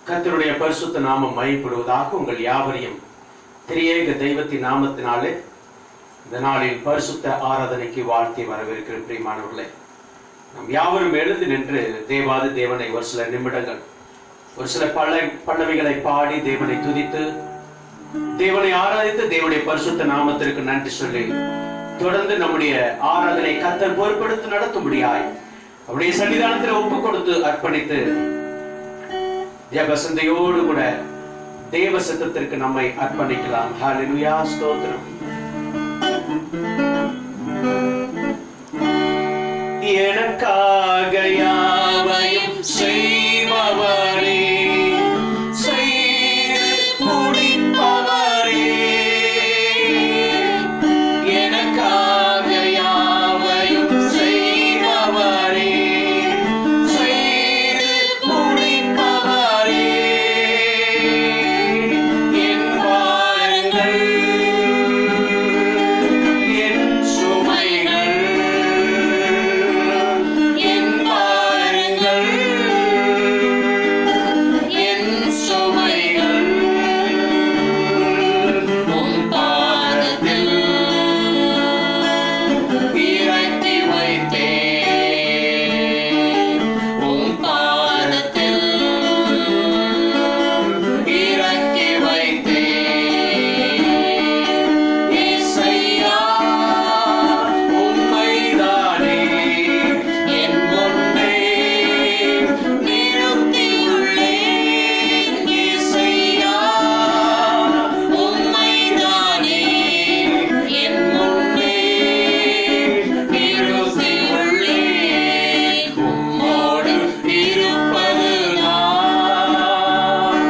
கர்த்தருடைய பரிசுத்த நாமம் மகிமைப்படுவதாக. உங்கள் யாவரையும் திரியேக தெய்வத்தின் நாமத்தினாலே இந்த நாளில் பரிசுத்த ஆராதனைக்கு வாழ்த்தி வரவேற்கிற பிரியமானவர்களே, நாம் யாவரும் எழுந்து நின்று தேவாதி தேவனை ஒரு சில நிமிடங்கள், ஒரு சில பல்லவிகளை பாடி தேவனை துதித்து, தேவனை ஆராதித்து, தேவனுடைய பரிசுத்த நாமத்திற்கு நன்றி சொல்லி தொடர்ந்து நம்முடைய ஆராதனை கர்த்தர் பொறுப்படுத்தி நடத்தும்படியாய் அவருடைய சன்னிதானத்தில் ஒப்பு கொடுத்து அர்ப்பணித்து ஜெபசந்தையோடு கூட தேவ சித்தத்திற்கு நம்மை அர்ப்பணிக்கலாம். ஹல்லேலூயா, ஸ்தோத்திரம். எனக்காக யாவையும் செய்பவரே, செய்து முடிப்பவரே, எனக்காக யாவையும் செய்பவரே, செய்து முடிப்பவரே, என் பாரங்கள் என் சுமைகள், என் பாரங்கள் என் சுமைகள் உம் பாதத்தில் இறக்கி வைத்தேன், உம் பாதத்தில் இறக்கி வைத்தேன். இயேசையா, உம்மைதானே என் முன்னே நிறுத்தியுள்ளேன். இயேசையா, உம்மைதானே என் முன்னே நிறுத்தியுள்ளேன். உம்மோடு இருப்பது நான்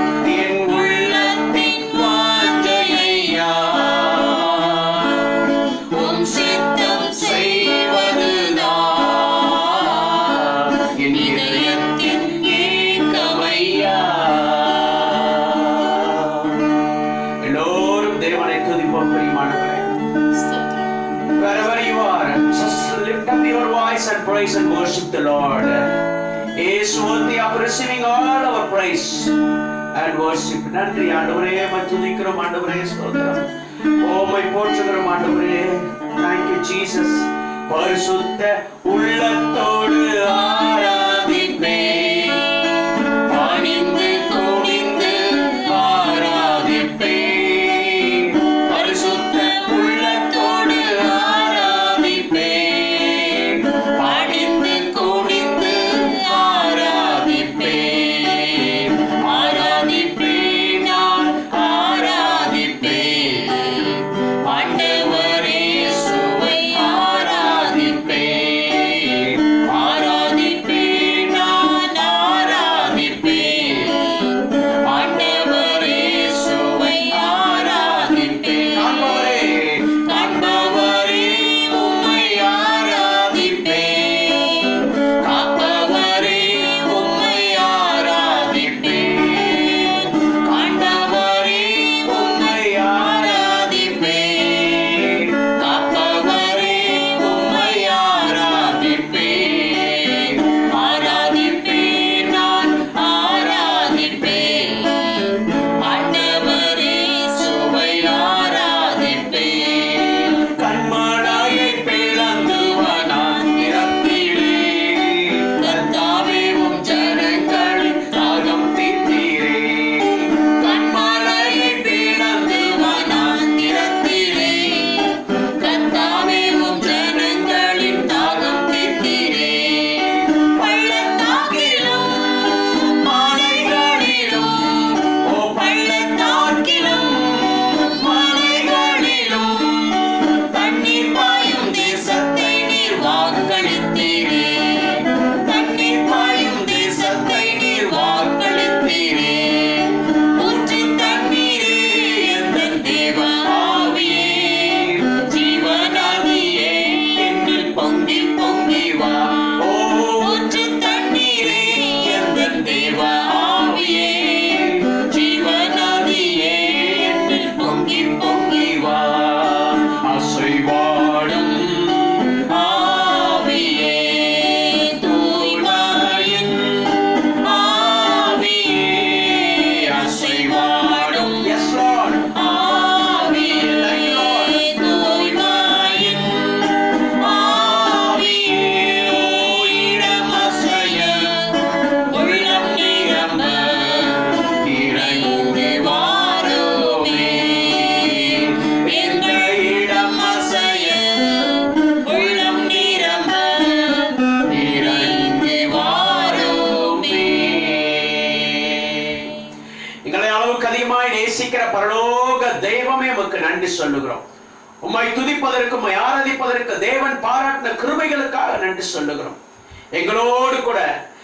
என் உள்ளத்தின் வாஞ்சையா, உம் சித்தம் செய்வதுதான் என் இதயத்தின் ஏக்கமையா. எல்லோரும் தேவனை துதிப்போம் பிரியமானவர்களே. Wherever you are, just lift up your voice and praise and worship the Lord. He is worthy of receiving all our praise and worship. நன்றி ஆண்டவரே, உம்மை துதிக்கிறோம் ஆண்டவரே, ஸ்தோத்திரம். உம்மை போற்றுகிறோம் ஆண்டவரே. Thank you Jesus. பரிசுத்த உள்ளத்தோடு ஆராதிப்பேன், பணிந்து துணிந்து ஆராதிப்பேன். பரிசுத்த உள்ளத்தோடு ஆராதிப்பேன், பணிந்து துணிந்து ஆராதிப்பேன். ஆராதிப்பேன், நான் ஆராதிப்பேன். ஆண்டவரே சுவை ஆராதிப்பேன், ஆராதிப்பேன். அதிகமாய் நேசிக்கிற பரலோக தெய்வமே உமக்கு நன்றி சொல்லுகிறோம். உம்மை துதிப்பதற்கு, உம்மை ஆராதிப்பதற்கு தேவன் பாராட்டின கிருபைகளுக்காக நன்றி சொல்லுகிறோம். எங்களோடு கூட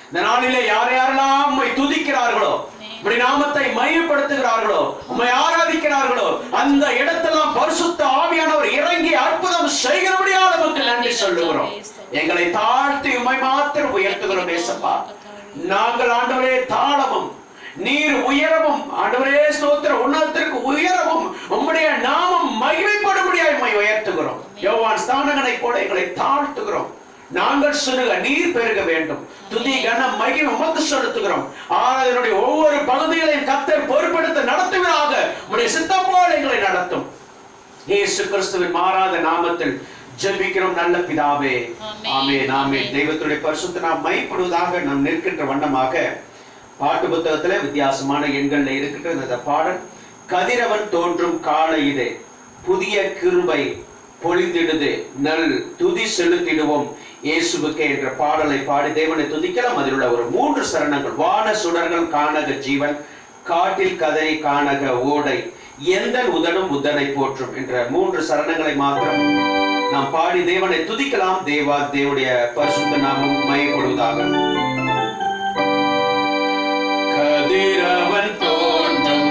இந்த நாளிலே யார் யாரெல்லாம் உம்மை துதிக்கிறார்களோ, உம்முடைய நாமத்தை மையப்படுத்துகிறார்களோ, உம்மை ஆராதிக்கிறார்களோ, அந்த இடத்தெல்லாம் பரிசுத்த ஆவியானவர் இறங்கி அற்புதம் செய்கிறபடியால் உமக்கு நன்றி சொல்லுகிறோம். எங்களை தாழ்த்தி உம்மை மாத்திரம் உயர்த்துகிறோம் ஏசப்பா. நாங்கள் ஆண்டவரே தாளமும் நீர் உயரமும், ஆண்டவரே ஸ்தோத்திர, உன்னதத்திற்கு உயரமும் உம்முடைய நாமம் மகிமைப்படும்படியாய் உம்மை உயர்த்துகிறோம். யோவான் ஸ்நானகனை போல எங்களை தாழ்த்துகிறோம். நாங்கள் சிறுக நீர் பெருக வேண்டும். துதி கன மகிமை உமக்கு செலுத்துகிறோம். ஆராதனுடைய ஒவ்வொரு பகுதிகளையும் கர்த்தர் பொறுப்பெடுத்து நடத்துவதாக உம்முடைய சித்தம் போல எங்களை நடத்தும். இயேசு கிறிஸ்துவின் மாறாத நாமத்தில் ஜெபிக்கிறோம் நல்ல பிதாவே, ஆமென் ஆமென். தெய்வத்துடைய பரிசுத்த நாம் மைப்படுவதாக நாம் நிற்கின்ற வண்ணமாக பாட்டு புத்தகத்துல வித்தியாசமான எண்கள்ல இருக்கின்ற இந்த பாடல், கதிரவன் தோன்றும் கால இதே புதிய கிருபை பொழிந்திடுது நல் துதி செலுத்திடுவோம் இயேசுவுக்கே என்ற பாடலை பாடி தேவனை துதிக்கலாம். அதில் உள்ள ஒரு 3 சரணங்கள், வான சுடர்கள் காணக ஜீவன், காட்டில் கதறி காணக ஓடை, எந்த உதடும் உதனை போற்றும் என்ற 3 சரணங்களை மாத்திரம் நாம் பாடி தேவனை துதிக்கலாம். தேவனுடைய பரிசுத்த நாமம் மையப்படுவதாக. கதிரவன் தோன்றும்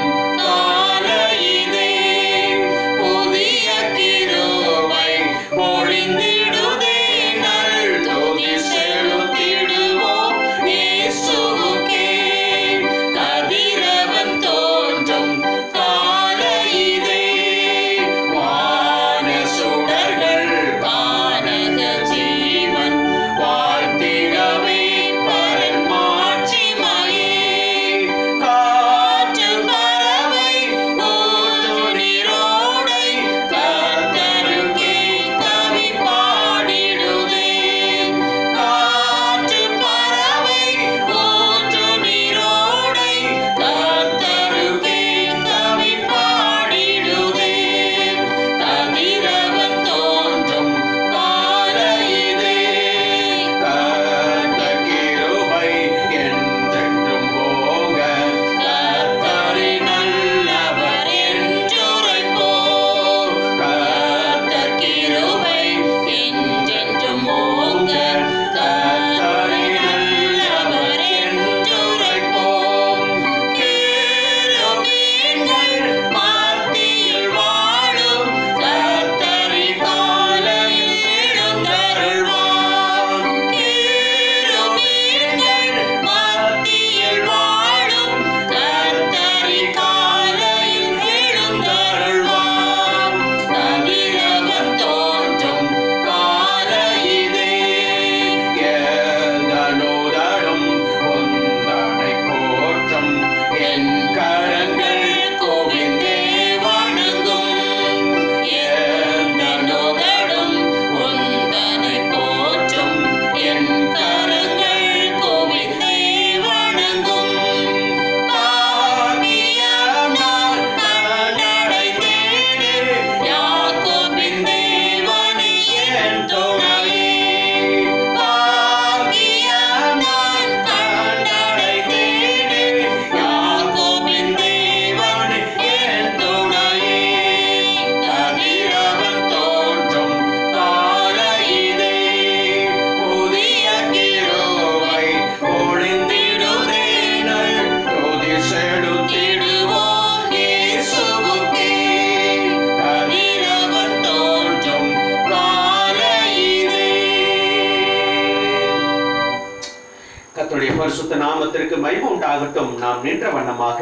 பரிசுத்த நாமத்திற்கு மகிமை உண்டாகட்டும். நாம் நின்ற வண்ணமாக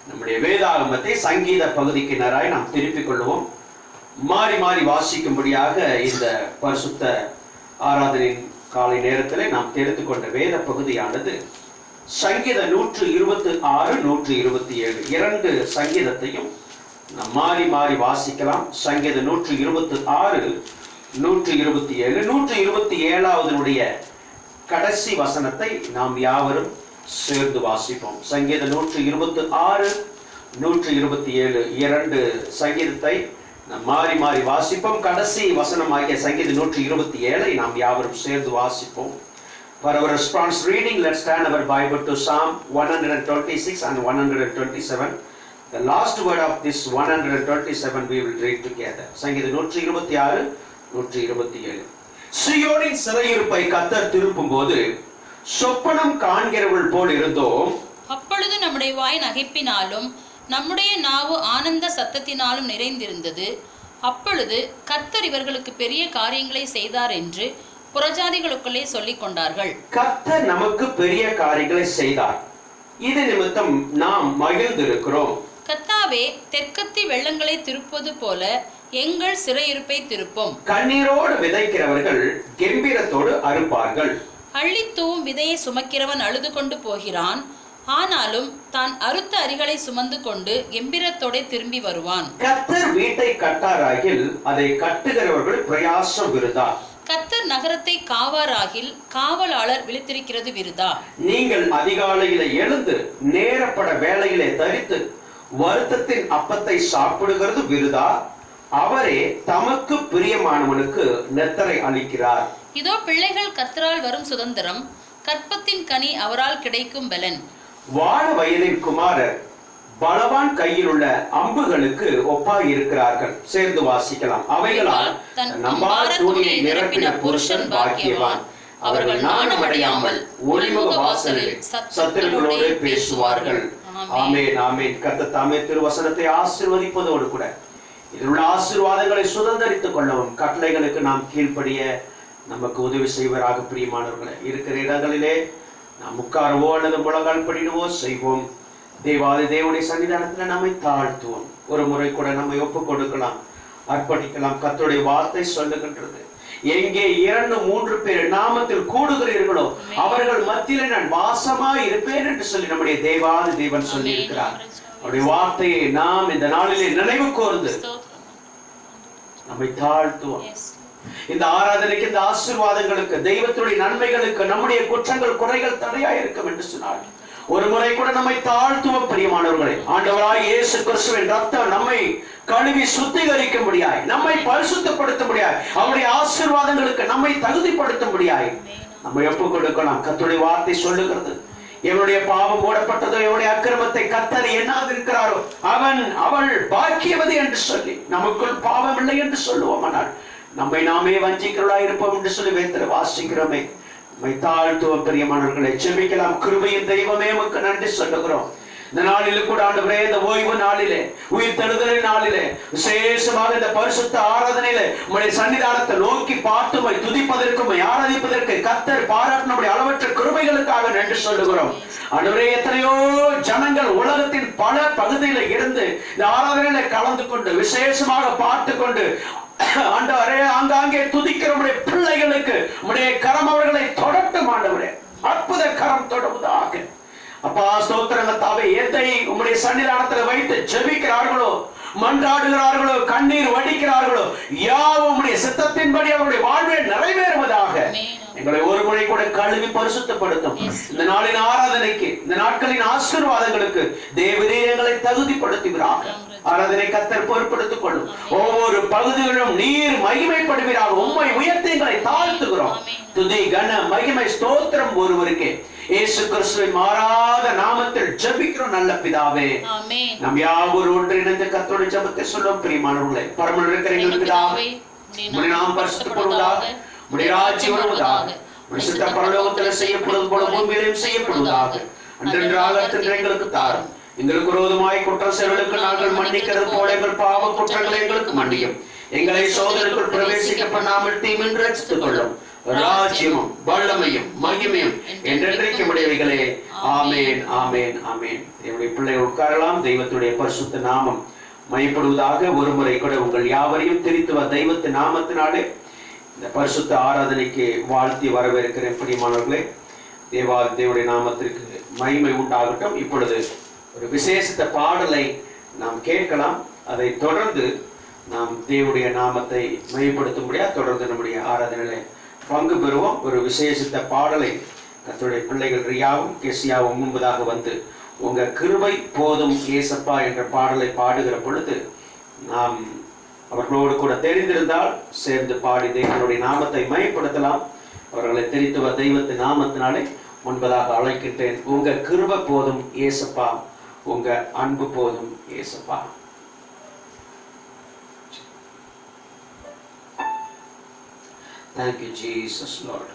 நம்முடைய வேதாகமத்தை சங்கீத பகுதிக்கு நேராய் நாம் திருப்பிக் கொள்வோம். மாறி மாறி வாசிக்கும்படியாக இந்த பரிசுத்த ஆராதனையின் காலை நேரத்தில் நாம் தெரிந்து கொண்ட வேத பகுதியானது சங்கீத 126, 127 இரண்டு சங்கீதத்தையும் நாம் மாறி மாறி வாசிக்கலாம். சங்கீத 126, 127, 127 கடைசி வசனத்தை நாம் யாவரும் சேர்ந்து வாசிப்போம். சங்கீதம் 126, 127 இரண்டு சங்கீதத்தை நாம் மாறி மாறி வாசிப்போம். கடைசி வசனமாகிய சங்கீதம் 127 நாம் யாவரும் சேர்ந்து வாசிப்போம். For our response reading, let's turn our Bible to Psalm 126 and 127. The last word of this 127 we will read together. சங்கீதம் 126 127. சீயோனின் சிறையிருப்பை கர்த்தர் திருப்பும் போது சொப்பனம் காண்கிறவள் போல் இருந்தோம். அப்பொழுது நம்முடைய வாய் நகைப்பினாலும் நம்முடைய நாவு ஆனந்த சத்தத்தினாலும் நிறைந்திருந்தது. அப்பொழுது கர்த்தர் இவர்களுக்கு பெரிய காரியங்களை செய்தார் என்று புறஜாதிகளுக்குள்ளே சொல்லிக் கொண்டார்கள். கர்த்தர் நமக்கு பெரிய காரியங்களை செய்தார், இது நிமித்தம் நாம் மகிழ்ந்திருக்கிறோம். கர்த்தாவே, தெற்கத்தி வெள்ளங்களை திருப்பது போல எங்கள் சிறையிருப்பை திருப்பும். கண்ணீரோடு விதைக்கிறவர்கள் கெம்பீரத்தோடு அறுப்பார்கள். அள்ளித்தூவும் விதையை சுமக்கிறவன் அழுது கொண்டு போகிறான், ஆனாலும் தான் அறுத்த அரிகளை சுமந்து கொண்டு கெம்பீரத்தோட திரும்பி வருவான். கர்த்தர் வீட்டை கட்டாராகில் அதை கட்டுகிறவர்கள் பிரயாசம் விருதா. கர்த்தர் நகரத்தை காவாராகில் காவலாளர் விழித்திருக்கிறது விருதா. நீங்கள் அதிகாலையிலே எழுந்து நேரப்பட வேளையிலே தரித்து வருத்தத்தின் அப்பத்தை சாப்பிடுகிறது விருதா. அவரே தமக்கு பிரியமானவனுக்கு நெத்தரை அளிக்கிறார். இதோ பிள்ளைகள் கர்த்தரால் வரும் சுதந்திரம், கற்பத்தின் கனி அவரால் கிடைக்கும் பலன். வாழ வயதின் குமாரர் பலவான் கையில் உள்ள அம்புகளுக்கு ஒப்பாய் இருக்கிறார்கள். சேர்ந்து வாசிக்கலாம். அவைகளால் நம்பார் துணியை நிரப்பின புருஷன் பாக்கியவான். அவர்கள் நாணமடையாமல் ஒளிமுக வாசலில் சத்துருக்களோடு பேசுவார்கள். ஆமென், ஆமென். கர்த்தர் தாமே திருவசனத்தை ஆசீர்வதிப்பதோடு கூட இதில் உள்ள ஆசீர்வாதங்களை சுதந்தரித்துக் கொள்ளவும் கட்டளைகளுக்கு நாம் கீழ்ப்படிய நமக்கு உதவி செய்வராக பிரியமானவர்களே, இருக்கிற இடங்களிலே நாம் உட்காரவோ அல்லது முழங்கால் படிடுவோ செய்வோம். தேவாதி தேவனுடைய சன்னிதானத்தில் நம்மை தாழ்த்துவோம். ஒரு முறை கூட நம்மை ஒப்புக் கொடுக்கலாம், அர்ப்பணிக்கலாம். கர்த்தருடைய வார்த்தை சொல்லுகின்றது, எங்கே 2-3 பேர் நாமத்தில் கூடுகிறீர்களோ அவர்கள் மத்தியிலே நான் வாசமா இருப்பேன் என்று சொல்லி நம்முடைய தேவாதி தேவன் சொல்லி இருக்கிறார். அவருடைய வார்த்தையை நாம் இந்த நாளிலே நினைவு கூர்ந்து நம்மை தாழ்த்துவோம். இந்த ஆராதனைக்கு, இந்த ஆசீர்வாதங்களுக்கு, தெய்வத்துடைய நன்மைகளுக்கு நம்முடைய குற்றங்கள் குறைகள் தடையா இருக்கும் என்று சொன்னார். ஒரு முறை கூட நம்மை தாழ்த்துவோம் பிரியமானவர்களே. ஆண்டவராய் இயேசு கிறிஸ்துவின் ரத்தம் நம்மை கழுவி சுத்திகரிக்க முடியாய், நம்மை பரிசுத்தப்படுத்த முடியாய், அவருடைய ஆசீர்வாதங்களுக்கு நம்மை தகுதிப்படுத்த முடியாய் நம்மை ஒப்புக் கொடுக்கலாம். கர்த்தருடைய வார்த்தை சொல்லுகிறது, எவனுடைய பாவம் மூடப்பட்டதோ, எவனுடைய அக்கிரமத்தை கர்த்தர் எண்ணாதிருக்கிறாரோ அவன் அவள் பாக்கியவதி என்று சொல்லி நமக்குள் பாவம் இல்லை என்று சொல்லுவோம். ஆனால் நம்மை நாமே வஞ்சிக்கிறவர்களாய் இருப்போம் என்று சொல்லி வேதத்தில் வாசிக்கிறோமே. நம்மை தாழ்த்துவோம் பிரியமானவர்களை. ஜெபிக்கலாம். கிருபையின் தெய்வமே உமக்கு நன்றி சொல்லுகிறோம். இந்த நாளிலே கூட ஆண்டவரே, இந்த ஓய்வு நாளிலே, உயிர் தெழுதலின் நாளிலே, விசேஷமாக இந்த பரிசுத்த ஆராதனையிலே உம்முடைய சன்னிதானத்தை நோக்கி பார்த்து உம்மை துதிப்பதற்கு, உம்மை ஆராதிப்பதற்கு கர்த்தர் பாராட்டின நம்முடைய அளவற்ற கிருபைகளுக்காக நன்றி சொல்லுகிறோம். ஆண்டவரே, எத்தனையோ ஜனங்கள் உலகத்தின் பல பகுதியில இருந்து இந்த ஆராதனையில கலந்து கொண்டு விசேஷமாக பார்த்து கொண்டு ஆண்டவரே ஆங்காங்கே துதிக்கிற உம்முடைய பிள்ளைகளுக்கு உம்முடைய கரம் அவர்களை தொடட்டும். ஆண்டவரே, அற்புத கரம் தொடுவதாக. அப்பா ஸ்தோத்திரங்கள் தாவே, எதை உம்முடைய சன்னிதானத்தில் வைத்து ஜெபிக்கிறார்களோ, மன்றாடுகிறார்களோ, கண்ணீர் வடிக்கிறார்களோ, யாவும் உம்முடைய சித்தத்தின்படி அவருடைய வாழ்வே நிறைவேறுவதாக. எங்களை ஒரு முறை கூட கழுவி பரிசுத்தப்படுத்தும். இந்த நாளின் ஆராதனைக்கு, இந்த நாட்களின் ஆசீர்வாதங்களுக்கு தேவரே எங்களை தகுதிப்படுத்துகிறாக. ஆராதனை கர்த்தர் பொறுப்படுத்திக் கொள்ளும். ஒவ்வொரு பகுதிகளிலும் நீர் மகிமைப்படுவீராக. உம்மை உயர்த்தி எங்களை தாழ்த்துகிறோம். துதி கன மகிமை ஸ்தோத்திரம் ஒருவருக்கே. இயேசு கிறிஸ்துவின் மாறாத நாமத்தில் ஜெபிக்கிறோம் நல்ல பிதாவே. நாம் யாவரும் ஒன்றிணைந்து கர்த்தருடைய ஜெபத்தை சொல்லும் பிரியமானவர்களே. பரமனில் இருக்கிற எங்கள் பிதாவே, உம்முடைய நாமம் பரிசுத்தப்படுவதாக, உம்முடைய ராஜ்யம் வருவதாக, உம்முடைய சித்தம் பரலோகத்தில் செய்யப்படுவது போல பூமியிலும் செய்யப்படுவதாக. அன்றன்றாக எங்களுக்கு தாரும். எங்களுக்கு விரோதமாய் குற்றம் செய்வர்களுக்கு நாங்கள் மன்னிக்கிறது போல எங்கள் பாவ குற்றங்களை எங்களுக்கு மன்னியும். எங்களை சோதனைக்குள் பிரவேசிக்க பண்ணாமல் தீமின்றி ரட்சித்துக் கொள்ளும். ராஜ்யமும் வல்லமையும் மகிமையும் என்றென்றைக்கு உடையவைகளே. ஆமேன், ஆமேன், ஆமேன். என்னுடைய பிள்ளைகள் உட்காரலாம். தெய்வத்துடைய பரிசுத்த நாமம் மையப்படுவதாக. ஒரு முறை கூட உங்கள் யாவரையும் திரித்துவ தெய்வத்தின் நாமத்தினாலே இந்த பரிசுத்த ஆராதனைக்கு வாழ்த்தி வரவேற்கிறேன் பிரியமானவர்களே. தேவனுடைய நாமத்திற்கு மகிமை உண்டாகட்டும். இப்பொழுது ஒரு விசேஷித்த பாடலை நாம் கேட்கலாம். அதை தொடர்ந்து நாம் தேவனுடைய நாமத்தை மையப்படுத்தும்படியா தொடர்ந்து நம்முடைய ஆராதனையில பங்கு பெறுவோம். ஒரு விசேஷித்த பாடலை கர்த்தருடைய பிள்ளைகள் ரியாவும் கெசியாவும் முன்பதாக வந்து உங்க கிருபை போதும் ஏசப்பா என்ற பாடலை பாடுகிற பொழுது நாம் அவர்களோடு கூட தெரிந்திருந்தால் சேர்ந்து பாடி தேவனுடைய நாமத்தை மையப்படுத்தலாம். அவர்களை தெரித்துவ தெய்வத்தின் நாமத்தினாலே முன்பதாக அழைக்கின்றேன். உங்க கிருபை போதும் ஏசப்பா, உங்க அன்பு போதும் இயேசுப்பா. Thank you, Jesus, Lord.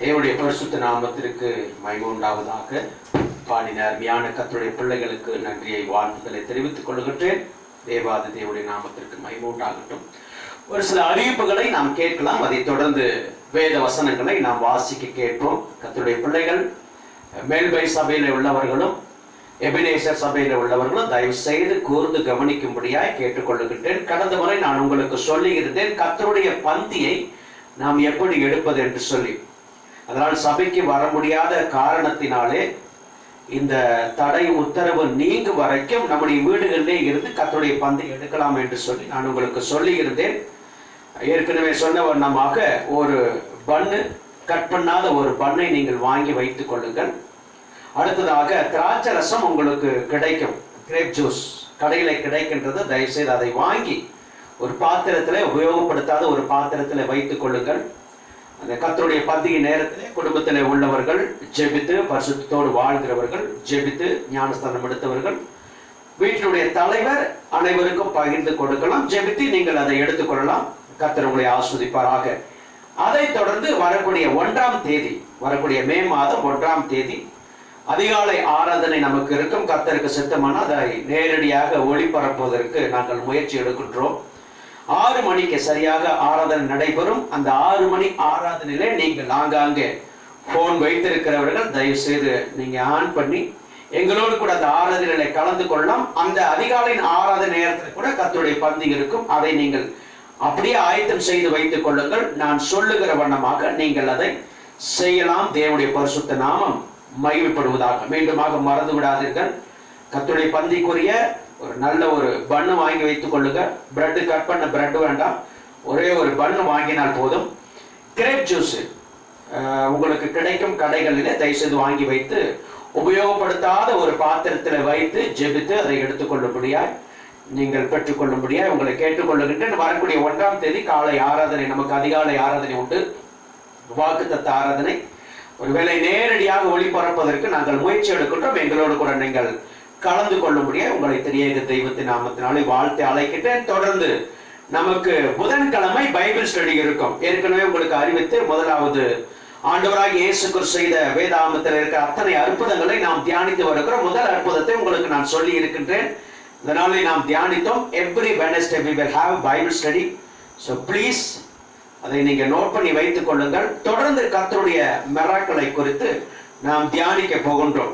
தேவனுடைய பரிசுத்த நாமத்திற்கு மகிமை உண்டாவதாக. பாடின அருமையான கர்த்தருடைய பிள்ளைகளுக்கு நன்றியை வாழ்த்துக்களை தெரிவித்துக் கொள்கின்றேன். தேவாதி தேவனுடைய நாமத்திற்கு மகிமை உண்டாகட்டும். ஒரு சில அறிவிப்புகளை நாம் கேட்கலாம். அதை தொடர்ந்து வேத வசனங்களை நாம் வாசிக்க கேட்போம். கர்த்தருடைய பிள்ளைகள் மேல்பை சபையில உள்ளவர்களும் எபினேசர் சபையில உள்ளவர்களும் தயவு செய்து கூர்ந்து கவனிக்கும்படியாய் கேட்டுக்கொள்ளுகின்றேன். கடந்த முறை நான் உங்களுக்கு சொல்லி இருந்தேன் கர்த்தருடைய பந்தியை நாம் எப்படி எடுப்பது என்று சொல்லி. அதனால் சபைக்கு வர முடியாத காரணத்தினாலே இந்த தடை உத்தரவு நீங்கும் வரைக்கும் நம்முடைய வீடுகளிலே இருந்து கர்த்தருடைய பந்தை எடுக்கலாம் என்று சொல்லி நான் உங்களுக்கு சொல்லி இருந்தேன். ஏற்கனவே சொன்ன வண்ணமாக ஒரு பண்ணு, கட் பண்ணாத ஒரு பண்ணை நீங்கள் வாங்கி வைத்துக் கொள்ளுங்கள். அடுத்ததாக திராட்சை ரசம் உங்களுக்கு கிடைக்கும், கிரேப் ஜூஸ் கடையில கிடைக்கின்றது. தயவுசெய்து அதை வாங்கி ஒரு பாத்திரத்தில், உபயோகப்படுத்தாத ஒரு பாத்திரத்தில் வைத்துக் கொள்ளுங்கள். அந்த கர்த்தருடைய பந்திகை நேரத்திலே குடும்பத்தில் உள்ளவர்கள் ஜெபித்து, பரிசுத்தத்தோடு வாழ்கிறவர்கள் ஜெபித்து, ஞானஸ்தானம் எடுத்தவர்கள், வீட்டினுடைய தலைவர் அனைவருக்கும் பகிர்ந்து கொடுக்கலாம். ஜெபித்து நீங்கள் அதை எடுத்துக்கொள்ளலாம். கர்த்தர் உங்களை ஆஸ்வதிப்பாராக. அதை தொடர்ந்து வரக்கூடிய 1ஆம் தேதி, வரக்கூடிய மே மாதம் 1ஆம் தேதி அதிகாலை ஆராதனை நமக்கு இருக்கும். கர்த்தருக்கு சித்தமான அதை நேரடியாக ஒளிபரப்புவதற்கு நாங்கள் முயற்சி எடுக்கின்றோம். 6 மணிக்கு சரியாக ஆராதனை நடைபெறும். அந்த 6 மணி ஆராதனையிலே நீங்கள் ஆங்காங்கே போன் வைத்திருக்கிறவர்கள் தயவு செய்து நீங்க ஆன் பண்ணி எங்களோடு கூட அந்த ஆராதனைகளை கலந்து கொள்ளலாம். அந்த அதிகாலையின் ஆராதனை நேரத்தில் கூட கர்த்தருடைய பந்தி இருக்கும். அதை நீங்கள் அப்படியே ஆயத்தம் செய்து வைத்துக் கொள்ளுங்கள். நான் சொல்லுகிற வண்ணமாக நீங்கள் அதை செய்யலாம். தேவனுடைய பரிசுத்த நாமம் மகிமைப்படுவதாக. மீண்டுமாக மறந்து விடாதீர்கள். கர்த்தருடைய பந்திக்குரிய ஒரு நல்ல ஒரு பண்ணு வாங்கி வைத்துக் கொள்ளுங்க. பிரெட், கட் பண்ண பிரெட் வேண்டாம், ஒரே ஒரு பண்ணு வாங்கினால் போதும். கிரேப் ஜூஸ் உங்களுக்கு கிடைக்கும் கடைகளிலே தயவுசெய்து வாங்கி வைத்து உபயோகப்படுத்தாத ஒரு பாத்திரத்தில் வைத்து ஜெபித்து அதை எடுத்துக்கொள்ளும்படியாய் நீங்கள் பெற்றுக்கொள்ளும்படியாய் உங்களை கேட்டுக்கொள்ளுகின்றேன். வரக்கூடிய 1ஆம் தேதி காலை ஆராதனை, நமக்கு அதிகாலை ஆராதனை உண்டு, வாக்குத்தத்த ஆராதனை. ஒருவேளை நேரடியாக ஒளிபரப்பதற்கு நாங்கள் முயற்சி எடுக்கின்றோம். எங்களோடு கூட நீங்கள் கலந்து கொள்ளும்படியாக உங்களை திரியேக தெய்வத்தின் நாமத்தினாலே வாழ்த்து அழைக்கின்றேன். தொடர்ந்து நமக்கு புதன்கிழமை பைபிள் ஸ்டடி இருக்கும். ஏற்கனவே உங்களுக்கு அறிவித்து, முதலாவது ஆண்டவராக இயேசு கிறிஸ்து செய்த வேதாகமத்தில் இருக்கிற அத்தனை அற்புதங்களை நாம் தியானித்து வருகிறோம். முதல் அற்புதத்தை உங்களுக்கு நான் சொல்லி இருக்கின்றேன். இந்த நாளை நாம் தியானித்தோம். Every Wednesday we will have Bible study. So please அதை நீங்க நோட் பண்ணி வைத்துக் கொள்ளுங்கள். தொடர்ந்து கர்த்தருடைய மிராக்கிளை குறித்து நாம் தியானிக்க போகின்றோம்.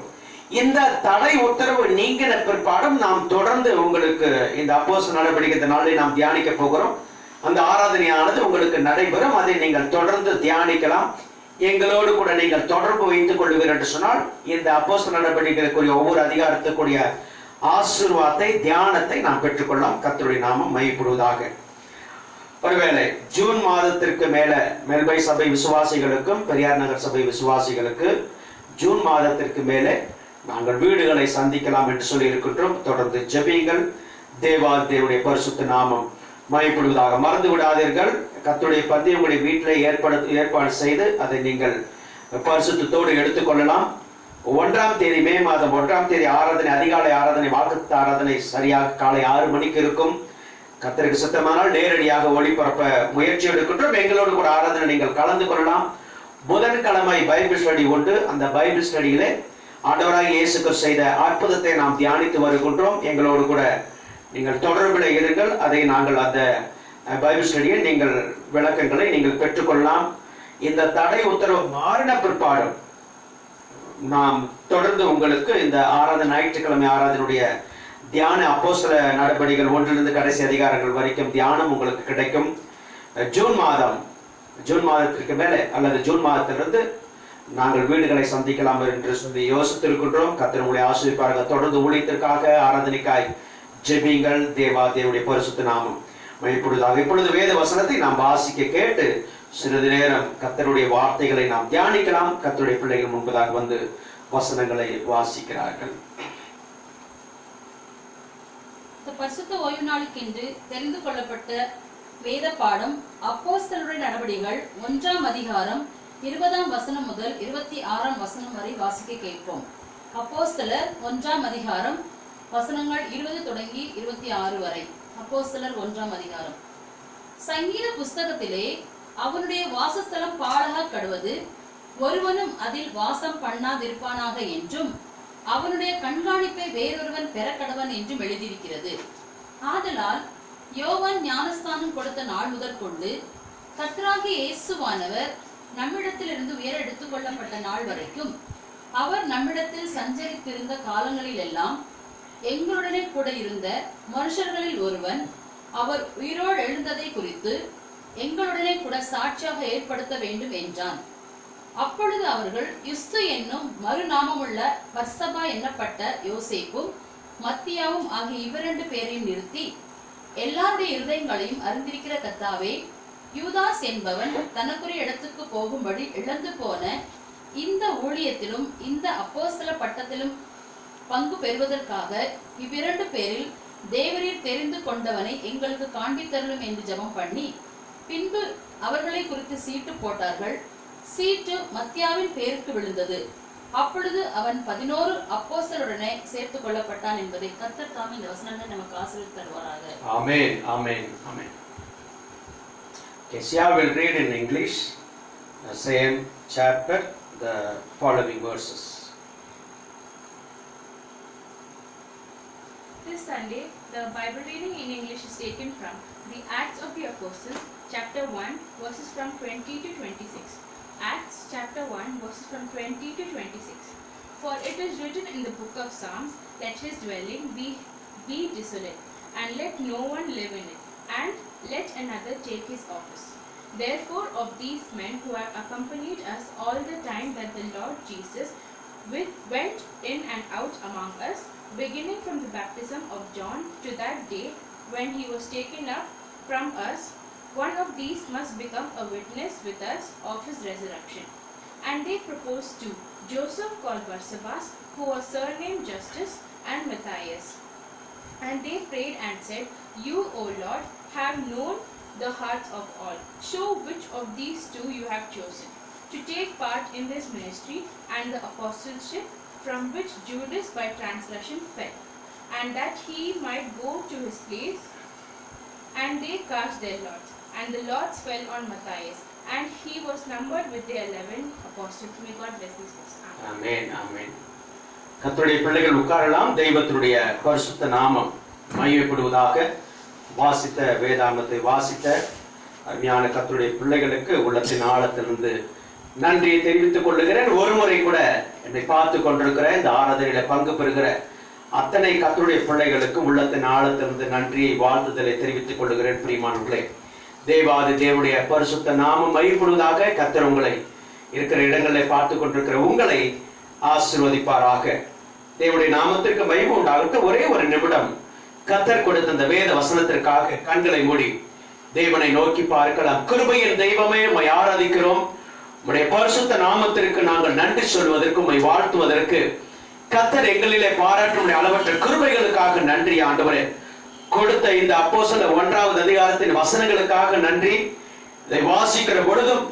இந்த தடை உத்தரவு நீங்கின பிற்பாடும் நாம் தொடர்ந்து உங்களுக்கு இந்த அப்போஸ்தலர் நடவடிக்கை நாளை நாம் தியானிக்க போகிறோம். அந்த ஆராதனையானது உங்களுக்கு நடைபெறும். அதை நீங்கள் தொடர்ந்து தியானிக்கலாம். எங்களோடு கூட நீங்கள் தொடர்பு வைத்துக் கொள்வீர்கள் என்று சொன்னால் இந்த அப்போஸ்தலர் நடவடிக்கைக்குரிய ஒவ்வொரு அதிகாரத்துக்குரிய ஆசீர்வாதத்தை, தியானத்தை நாம் பெற்றுக்கொள்ளலாம். கர்த்தருடைய நாமம் மகிமைப்படுவதாக. ஒருவேளை ஜூன் மாதத்திற்கு மேல மேல்பை சபை விசுவாசிகளுக்கும் பெரியார் நகர் சபை விசுவாசிகளுக்கு ஜூன் மாதத்திற்கு மேலே நாங்கள் வீடுகளை சந்திக்கலாம் என்று சொல்லி இருக்கின்றோம். தொடர்ந்து ஜெபியுங்கள். தேவாதியுடைய பரிசுத்த நாமம் மகிமைப்படுவதாக. மறந்து விடாதீர்கள். கர்த்தருடைய பந்தி உங்களுடைய வீட்டில் ஏற்பாடு செய்து அதை நீங்கள் பரிசுத்தத்தோடு எடுத்துக்கொள்ளலாம். 1ஆம் தேதி மே மாதம் 1ஆம் தேதி ஆராதனை, அதிகாலை ஆராதனை, வாக்குத்த ஆராதனை சரியாக காலை 6 மணிக்கு இருக்கும். கர்த்தருக்கு சித்தமானால் நேரடியாக ஒளிபரப்ப முயற்சி எடுக்கின்றோம். எங்களோடு கூட ஆராதனை நீங்கள் கலந்து கொள்ளலாம். புதன்கிழமை பைபிள் ஸ்டடி உண்டு. அந்த பைபிள் ஸ்டடியிலே ஆண்டவராக இயேசு கிறிஸ்து செய்த அற்புதத்தை நாம் தியானித்து வருகின்றோம். எங்களோடு கூட நீங்கள் தொடர்பில் இருங்கள். அதை நாங்கள் அந்த பைபிள் ஸ்டடியில் நீங்கள் விளக்கங்களை நீங்கள் பெற்றுக்கொள்ளலாம். இந்த தடை உத்தரவு மாறின பிற்பாடும் நாம் தொடர்ந்து உங்களுக்கு இந்த ஆராதனை, ஞாயிற்றுக்கிழமை ஆராதனுடைய தியான அப்போஸ்தல நடபடிகள் 1 கடைசி அதிகாரங்கள் வரைக்கும் தியானம் உங்களுக்கு கிடைக்கும். ஜூன் மாதத்திற்கு மேலே அல்லது ஜூன் மாதத்திலிருந்து நாங்கள் வீடுகளை சந்திக்கலாம் என்று சொல்லி யோசித்திருக்கின்றோம். கர்த்தர் உங்களை ஆசீர்வதிப்பார்கள். தொடர்ந்து ஊழியத்திற்காக, ஆராதனைக்காய் ஜெபியுங்கள். தேவாதியுடைய பரிசுத்த நாமம் மகிமைப்படுவதாக. இப்பொழுது வேத வசனத்தை நாம் வாசிக்க கேட்டு சிறிது நேரம் கர்த்தருடைய வார்த்தைகளை நாம் தியானிக்கலாம். கர்த்தருடைய பிள்ளைகள் முன்பதாக வந்து வசனங்களை வாசிக்கிறார்கள். பரிசுத்த ஓய்வு நாளுக்கென்று தெரிந்து கொள்ளப்பட்ட வேத பாடம் அப்போஸ்தலருடைய நடபடிகள் 1ஆம் அதிகாரம் 20ஆம் வசனம் முதல் 26ஆம் வசனம் வரை வாசிக்க கேட்போம். அப்போஸ்தலர் 1ஆம் அதிகாரம் வசனங்கள் 20 தொடங்கி 26 வரை. அப்போஸ்தலர் 1ஆம் அதிகாரம். சங்கீத புஸ்தகத்திலே அவனுடைய வாசஸ்தலம் பாழாக கடுவது, ஒருவனும் அதில் வாசம் பண்ணாதிருப்பானாக என்றும் அவனுடைய கண்காணிப்பை வேறொருவன் பெறக்கடவன் என்றும் எழுதியிருக்கிறது. ஆதலால் யோவான் ஞானஸ்தானம் கொடுத்த நாள் முதற்கொண்டு கர்த்தராகிய இயேசுவானவர் நம்மிடத்திலிருந்து உயர எடுத்துக் கொள்ளப்பட்ட நாள் வரைக்கும் அவர் நம்மிடத்தில் சஞ்சரித்திருந்த காலங்களில் எல்லாம் எங்களுடனே கூட இருந்த மனுஷர்களில் ஒருவன் அவர் உயிரோடு எழுந்ததை குறித்து எங்களுடனே கூட சாட்சியாக ஏற்படுத்த வேண்டும் என்றான். அப்பொழுது அவர்கள் யுஸ்து என்னும் மறுநாமமுள்ள பர்சபா என்னப்பட்ட யோசேப்பும் மத்தியாவும் ஆகிய இவ்விரண்டு பேரையும் நிறுத்தி, எல்லாருடைய இருதயங்களையும் அறிந்திருக்கிற கர்த்தாவே, யூதாஸ் என்பவன் தனக்குரிய இடத்துக்கு போகும்படி இழந்து போன இந்த ஊழியத்திலும் இந்த அப்போஸ்தல பட்டத்திலும் பங்கு பெறுவதற்காக இவ்விரண்டு பேரில் தேவரீர் தெரிந்து கொண்டவனை எங்களுக்கு காண்பித்தருளும் என்று ஜெபம் பண்ணி, பின்பு அவர்களை குறித்து சீட்டு போட்டார்கள். சீட்டு மத்தியாவின் பேருக்கு விழுந்தது. அப்பொழுது அவன் 11 அப்போஸ்தலருடனே சேர்த்துக் கொள்ளப்பட்டான் என்பதை கர்த்தர் தாமே இந்த வசனங்களை நமக்கு ஆசீர்வதித்து தருவாராக. Amen, amen, amen. Okay, Sia will read in English the same chapter, the following verses. This Sunday, the Bible reading in English is taken from the Acts of the Apostles, chapter 1, verses from 20 to 26. Acts chapter 1, verses from 20 to 26. For it is written in the book of Psalms, let his dwelling be desolate, and let no one live in it, and let another take his office. Therefore of these men who have accompanied us all the time that the Lord Jesus went in and out among us, beginning from the baptism of John to that day when he was taken up from us, one of these must become a witness with us of his resurrection. And they proposed to Joseph called Barsabas, who was surnamed Justus, and Matthias. And they prayed and said, You, O Lord, have known the hearts of all. Show which of these two you have chosen to take part in this ministry and the apostleship, from which Judas by transgression fell, and that he might go to his place. And they cast their lots, and the lots fell on Matthias, and he was numbered with the 11 apostles. May God bless this verse. Amen, amen. கர்த்தருடைய பிள்ளைகள் உட்காரலாம். தெய்வத்துடைய பரிசுத்த நாமம் மையப்படுவதாக. வாசித்த வேதாமத்தை வாசித்த அருமையான கர்த்தருடைய பிள்ளைகளுக்கு உள்ளத்தின் ஆழத்திலிருந்து நன்றியை தெரிவித்துக் கொள்ளுகிறேன். ஒரு முறை கூட என்னை பார்த்து கொண்டிருக்கிற இந்த ஆராதனையில பங்கு பெறுகிற அத்தனை கர்த்தருடைய பிள்ளைகளுக்கும் உள்ளத்தின் ஆழத்திலிருந்து நன்றியை வாழ்த்துதலை தெரிவித்துக் கொள்ளுகிறேன். பிரியமானவர்களே, தேவாதி தேவனுடைய பரிசுத்த நாமம் மையப்படுவதாக. கர்த்தர் உங்களை இருக்கிற இடங்களில் பார்த்து கொண்டிருக்கிற உங்களை ஆசீர்வதிப்பாராக. தேவனுடைய நாமத்திற்கு மகிமை உண்டாகட்டும். ஒரே ஒரு நிமிடம் கர்த்தர் கொடுத்த இந்த வேத வசனத்திற்காக கண்களை மூடி தேவனை நோக்கி பார்க்கலாம். கிருபையின் தெய்வமே, உம்மை ஆராதிக்கிறோம். உம்முடைய பரிசுத்த நாமத்திற்கு நாங்கள் நன்றி சொல்வதற்கு, உம்மை வாழ்த்துவதற்கு கர்த்தர் எங்களிலே பாராட்டும் அளவற்ற கிருபைகளுக்காக நன்றி ஆண்டவரே. கொடுத்த இந்த அப்போஸ்தலர் 1வது அதிகாரத்தின் வசனங்களுக்காக நன்றி. இதை வாசிக்கிற பொழுதும்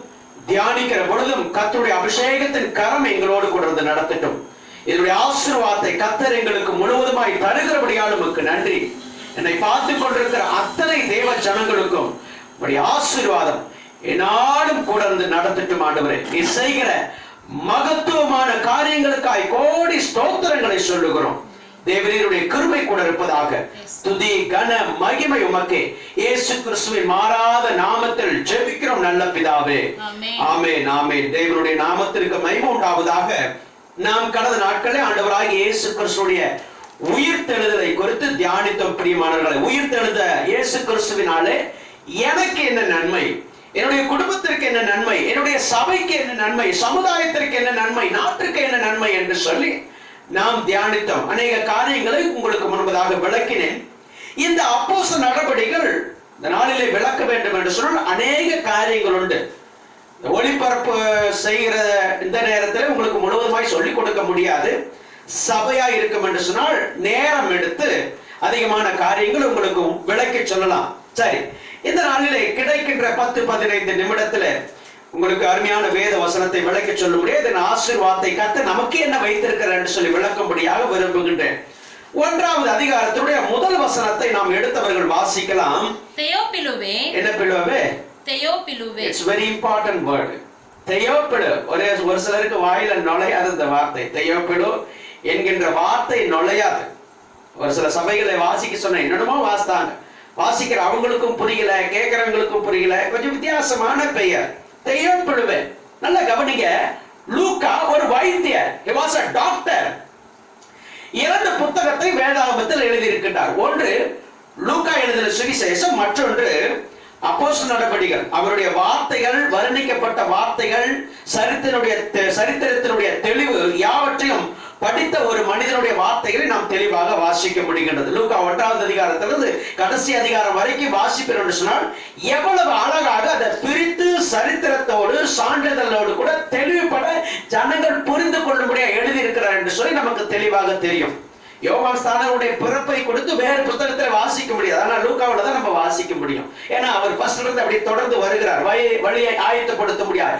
தியானிக்கிற பொழுதும் கர்த்தருடைய அபிஷேகத்தின் கரம் எங்களோடு கூட இருந்து நடத்தட்டும். இதனுடைய ஆசீர்வாதத்தை கர்த்தர் எங்களுக்கு முழுவதுமாய் தருகிறபடியால் உமக்கு நன்றி. என்னை பார்த்து கொண்டிருக்கிற அத்தனை தேவ ஜனங்களுக்கும் உம்முடைய ஆசீர்வாதம் என்னாலும் கூட இருந்து நடத்தட்டும் ஆண்டவரே. நீ செய்கிற மகத்துவமான காரியங்களுக்காய் கோடி ஸ்தோத்திரங்களை சொல்லுகிறோம். தேவரீருடைய கிருபை கூட இருப்பதாக. துதி கன மகிமை உமக்கே. இயேசு கிறிஸ்துவின் மாறாத நாமத்தில் ஜெபிக்கிறோம் நல்ல பிதாவே. ஆமென், ஆமென். தேவனுடைய நாமத்திற்கு மகிமை உண்டாவதாக. நாம் கடந்த நாட்களே ஆண்டவராகிய இயேசு கிறிஸ்துடைய உயிர்த்தெழுதலை குறித்து தியானித்தோம். பிரியமானவர்களே, உயிர்த்தெழுத இயேசு கிறிஸ்துவினாலே எனக்கு என்ன நன்மை, என்னுடைய குடும்பத்திற்கு என்ன நன்மை, என்னுடைய சபைக்கு என்ன நன்மை, சமுதாயத்திற்கு என்ன நன்மை, நாட்டுக்கு என்ன நன்மை என்று சொல்லி நாம் தியானித்தோம். அநேக காரியங்களை உங்களுக்கு முன்பதாக விளக்கினேன். இந்த அப்போஸ்தல நடவடிக்கைகள் இந்த நாளிலே விளக்க வேண்டும் என்று சொன்னால் அநேக காரியங்கள் உண்டு. ஒளிபரப்பு செய்கிற இந்த நேரத்தில் உங்களுக்கு முழுவதுமாய் சொல்லிக் கொடுக்க முடியாது. சபையா இருக்கும் என்று சொன்னால் நேரம் எடுத்து அதிகமான காரியங்கள் உங்களுக்கு விளக்கி சொல்லலாம். சரி, இந்த நாளிலே கிடைக்கின்ற 10-15 நிமிடத்துல உங்களுக்கு அருமையான வேத வசனத்தை விளக்கி சொல்ல முடியாது. இதன் ஆசீர்வாதத்தை கர்த்தர் நமக்கு என்ன வைத்திருக்கிறார் என்று சொல்லி விளக்கும்படியாக விரும்புகின்றேன். 1வது அதிகாரத்துடைய முதல் வசனத்தை நாம் எடுத்தவர்கள் வாசிக்கலாம். தெயோப்பிலுவே. என்ன பிலுவே? தெயோப்பிலுவே. It's very important word. தெயோப்பிடு. ஒரு சிலருக்கு வாயில நுழையாது இந்த வார்த்தை. தெயோப்பிடு என்கின்ற வார்த்தை நுழையாது. ஒரு சில சபைகளை வாசிக்க சொன்ன என்னென்னமோ வாசித்தாங்க. வாசிக்கிற அவங்களுக்கும் புரியல, கேட்கிறவங்களுக்கும் புரியல. கொஞ்சம் வித்தியாசமான பெயர் தெயோப்பிடுவே. நல்ல கவனிங்க, லூக்கா ஒரு வைத்தியர், he was a doctor. 2 புத்தகத்தை வேதாகமத்தில் எழுதியிருக்கிறார். ஒன்று லூக்கா எழுதின சுவிசேஷம், மற்றொன்று அப்போஸ்தலர் நடபடிகள். அவருடைய வார்த்தைகள், வர்ணிக்கப்பட்ட வார்த்தைகள், சரித்திரத்தினுடைய தெளிவு யாவற்றையும் படித்த ஒரு மனிதனுடைய வார்த்தைகளை நாம் தெளிவாக வாசிக்க முடிகின்றது. லூக்கா 1வது அதிகாரத்திலிருந்து கடைசி அதிகாரம் வரைக்கும் வாசிப்போம் என்று சொன்னால் எவ்வளவு அழகாக அதை பிரித்து சரித்திரத்தோடு சான்றிதழோடு கூட தெளிவுபட ஜனங்கள் புரிந்து கொள்ளும்படியா எழுதியிருக்கிறார் என்று சொல்லி நமக்கு தெளிவாக தெரியும். யோவான் ஸ்நானனுடைய பிறப்பை கொடுத்து வேறு புத்தகத்தை வாசிக்க முடியாது. ஆனா லூக்காவில தான் நம்ம வாசிக்க முடியும். ஏன்னா அவர் ஃபர்ஸ்ட்ல இருந்து அப்படி தொடர்ந்து வருகிறார். வழியை ஆயத்தப்படுத்த முடியாது.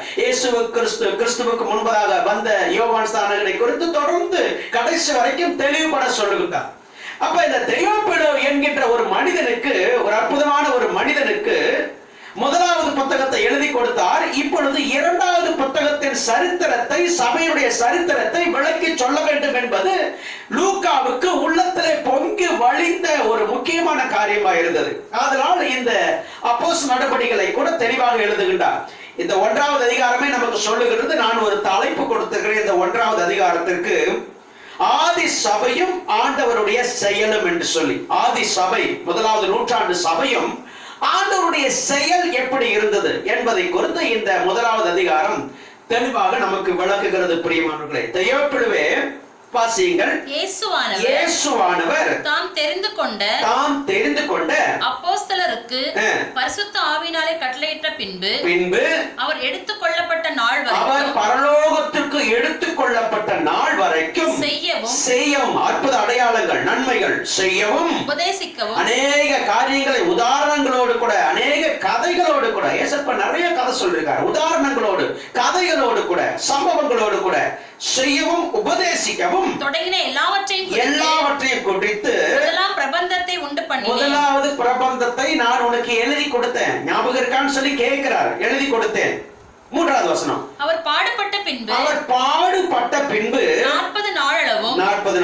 கிறிஸ்துவுக்கு முன்பதாக வந்த யோவான் ஸ்நானனை குறித்து தொடர்ந்து கடைசி வரைக்கும் தெளிவுபட சொல்லுகிறார். அப்ப இந்த தெயோப்பிடு என்கின்ற ஒரு மனிதனுக்கு, ஒரு அற்புதமான ஒரு மனிதனுக்கு 1வது புத்தகத்தை எழுதி கொடுத்தார். இப்பொழுது 2வது புத்தகத்தின் சரித்திரத்தை, சபையுடைய சரித்திரத்தை விளக்கி சொல்ல வேண்டும் என்பது லூக்காவுக்கு உள்ளத்திலே பொங்கி வழிந்த ஒரு முக்கியமான காரியமாக இருந்தது. அதனால் இந்த அப்போஸ்தலர் நடபடிகளை கூட தெளிவாக எழுதுகின்றார். இந்த 1வது அதிகாரமே நமக்கு சொல்லுகிறது. நான் ஒரு தலைப்பு கொடுத்திருக்கிறேன் இந்த 1வது அதிகாரத்திற்கு, ஆதி சபையும் ஆண்டவருடைய செயலும் என்று சொல்லி. ஆதி சபை, 1வது நூற்றாண்டு சபையும் ஆண்டவருடைய செயல் எப்படி இருந்தது என்பதை குறித்து இந்த 1வது அதிகாரம் தெளிவாக நமக்கு விளக்குகிறது. பிரியமானவர்களே, தெயோப்பிடுவே வாசியுங்கள். இயேசுவானவர் தாம் தெரிந்து கொண்ட அப்போஸ்தலருக்கு பரிசுத்த ஆவியினாலே கட்டளையிட்ட பின்பு அவர் எடுத்துக்கொள்ளப்பட்ட நாள் வரைக்கும், அவர் பரலோகத்திற்கு எடுத்துக்கொள்ளப்பட்ட நாள் வரைக்கும் செய்யவும் அற்புத அடையாளங்கள், நன்மைகள் செய்யவும், உபதேசிக்கவும், அநேக காரியங்களை உதாரணங்களோடு கூட, அநேக கதைகளோடு கூட, ஏசப்பா நிறைய கதை சொல்லிருக்காரு, உதாரணங்களோடு, கதைகளோடு கூட, சம்பவங்களோடு கூட செய்யவும், உபதேசிக்கவும் தொடங்கின எல்லாவற்றையும் குறித்து பிரபந்தத்தை உண்டு பண்ணி, 1வது பிரபந்தத்தை நான் உனக்கு எழுதி கொடுத்தேன், ஞாபகம் இருக்கான்னு சொல்லி கேட்கிறார். எழுதி கொடுத்தேன். 3வது வசனம், அவர் பாடுபட்ட பின்பு 40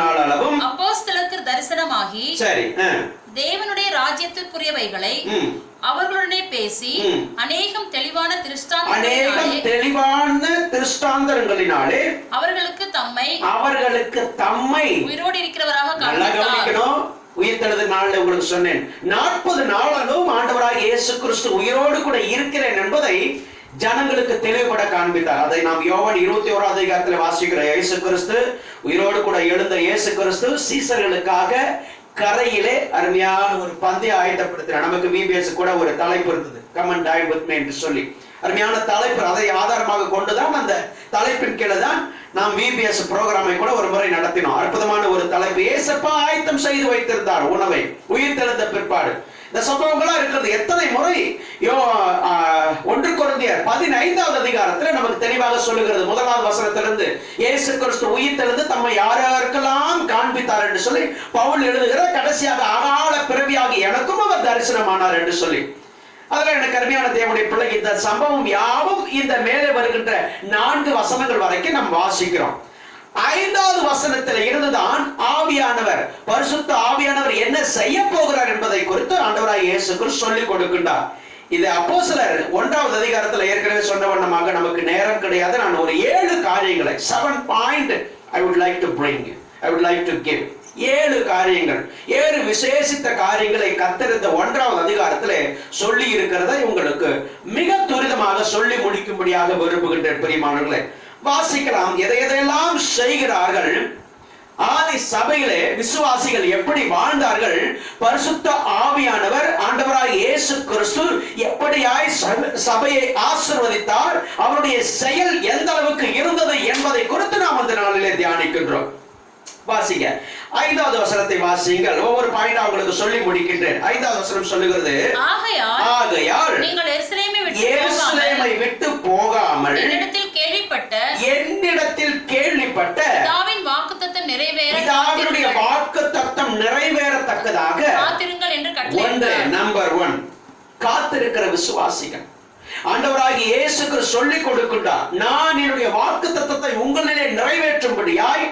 நாளளவும் அப்போஸ்தலருக்கு தரிசனமாகி, சரி, தேவனுடைய ராஜ்யத்திற்குரியவைகளை அவர்களுடனே பேசி அநேகம் தெளிவான திருஷ்டாந்தங்களினாலே அவர்களுக்கு தம்மை உயிரோடு இருக்கிறவராக காண்பித்தார். உயிர்த்தெழுந்த நாள்ல உங்களுக்கு சொன்னேன், 40 நாளும் ஆண்டவராகிய இயேசு கிறிஸ்து உயிரோடு கூட இருக்கிறேன் என்பதை ஜனங்களுக்கு தெளிவுபட காண்பித்தார். அதை நாம் யோவான் 21வது அதிகாரத்தில் வாசிக்கிறோம். இயேசு கிறிஸ்து உயிரோடு கூட எழுந்த இயேசு கிறிஸ்து சீசர்களுக்காக கரையிலே அருமையான ஒரு பந்தய ஆயத்தப்படுத்தினார். நமக்கு விபிஎஸ் கூட ஒரு தலைப்பு இருந்தது, come and time with me என்று சொல்லி. அருமையான தலைப்பு. அதை ஆதாரமாக கொண்டுதான், அந்த தலைப்பின் கீழே தான் நாம் விபிஎஸ் புரோகிராமை கூட ஒரு முறை நடத்தினோம். அற்புதமான ஒரு தலைப்பு. ஏசப்பா ஆயத்தம் செய்து வைத்திருந்தார் உணவை உயிர்த்தெழுந்த பிற்பாடு. இந்த சம்பவங்களா இருக்கிறது. எத்தனை முறை 1 கொரிந்தியர் 15வது அதிகாரத்தில் நமக்கு தெளிவாக சொல்லுகிறது. 1வது வசனத்திலிருந்து இயேசு கிறிஸ்து உயிர்த்தெழுந்து தம்மை யாருக்கெல்லாம் காண்பித்தார் என்று சொல்லி பவுல் எழுதுகிற, கடைசியாக அகால பிறவியாகி எனக்கும் அவர் தரிசனமானார் என்று சொல்லி. அதுல எனக்கு அருமையான தேவனுடைய பிள்ளை, இந்த சம்பவம் யாவும் இந்த மேலே வருகின்ற 4 வசனங்கள் வரைக்கும் நாம் வாசிக்கிறோம். 5வது வசனத்தில் இருந்துதான் ஆவியானவர், பரிசுத்த ஆவியானவர் என்ன செய்ய போகிறார் என்பதை குறித்து ஆண்டவராகிய இயேசு கிறிஸ்து சொல்லிக் கொடுக்கின்றார். இது அப்போஸ்தலர் 1வது அதிகாரத்தில் ஏற்கனவே சொன்ன வண்ணமாக நமக்கு நேரம் கிடையாது. நான் ஒரு 7 காரியங்களை, 7 point I would like to give. 7 காரியங்கள், 7 விசேஷித்த காரியங்களை கர்த்தர் இந்த 1வது அதிகாரத்திலே சொல்லி இருக்கிறதை உங்களுக்கு மிக துரிதமாக சொல்லி முடிக்கும்படியாக விரும்புகின்ற பிரியமானவர்களே, வாசிக்கலாம். எதையெல்லாம் செய்கிறார்கள், ஆதி சபையிலே விசுவாசிகள் எப்படி வாழ்ந்தார்கள், பரிசுத்த ஆவியானவர் ஆண்டவராகிய இயேசு கிறிஸ்து எப்படியாய் சபையை ஆசீர்வதித்தார், அவருடைய செயல் எந்த அளவுக்கு இருந்தது என்பதை குறித்து நாம் அந்த நாளிலே தியானிக்கின்றோம். வாசிங்க. 5வது வசனத்தை வாசியுங்கள். ஒவ்வொரு பாயிண்டா உங்களுக்கு சொல்லி முடிக்கின்றேன். 5வது வசனம் சொல்லுகிறது, ஆகையால் நீங்கள் எருசலேமை விட்டு போகாமல் என்னிடத்தில் கேள்விப்பட்ட பிதாவின் வாக்குத்தத்தம் நிறைவேறத்தக்கதாக காத்திருங்கள் என்று கட்டளையிட்டார். நம்பர் 1, காத்திருக்கிற விசுவாசிகள். ஆண்டவராகிய இயேசு கிறிஸ்து சொல்லிக் கொடுக்கின்றார், நான் என்னுடைய வாக்குத்தத்தத்தை உங்களிலே நிறைவேற்றும்படியாய்,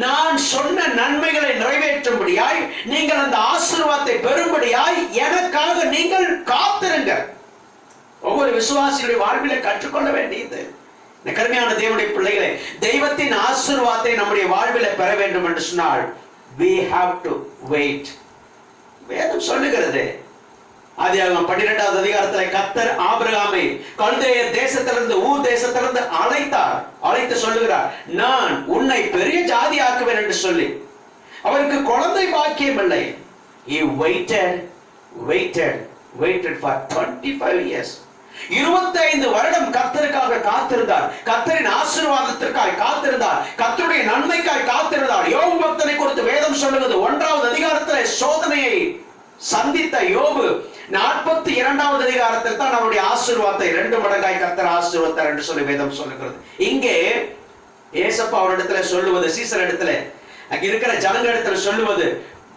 நான் சொன்ன நன்மைகளை நிறைவேற்றும்படியாய், நீங்கள் அந்த ஆசீர்வாதத்தை பெறும்படியாய் எனக்காக நீங்கள் காத்திருங்க. ஒவ்வொரு விசுவாசியுடைய வாழ்விலே கற்றுக்கொள்ள வேண்டியது. கருமையான தேவனுடைய பிள்ளைகளே, தெய்வத்தின் ஆசீர்வாதத்தை நம்முடைய வாழ்விலே பெற வேண்டும் என்று சொன்னால் we have to wait. வேதம் சொல்லுகிறது, ஆதியாகமம் 12வது அதிகாரத்தில் கர்த்தர் ஆபிரகாமை கல்தேயர் தேசத்திலிருந்து, ஊர் தேசத்திலிருந்து அழைத்து சொல்லுகிறார், நான் உன்னை பெரிய ஜாதி ஆக்குவேன் என்று சொல்லி. அவருக்கு குழந்தை பாக்கியம் இல்லை. He waited for 25 years. 25 வருடம் கர்த்தருக்காக காத்திருந்தார். கர்த்தரின் ஆசீர்வாதத்திற்காக காத்திருந்தார். கர்த்தருடைய நன்மைக்காய் காத்திருந்தார். யோபு பக்தனை குறித்து வேதம் சொல்லுகிறது, 1வது அதிகாரத்தில் சோதனையை சந்தித்த யோபு 42வது அதிகாரத்தில் தான் அவருடைய ஆசீர்வாதத்தை 2 மடங்காய் கர்த்தர் ஆசீர்வதித்தார் என்று சொல்லி வேதம் சொல்லுகிறது. இங்கே ஏசப்பா அவரிடத்துல சொல்லுவது, சீசர் இடத்துல, அங்க இருக்கிற ஜனங்க இடத்துல சொல்லுவது,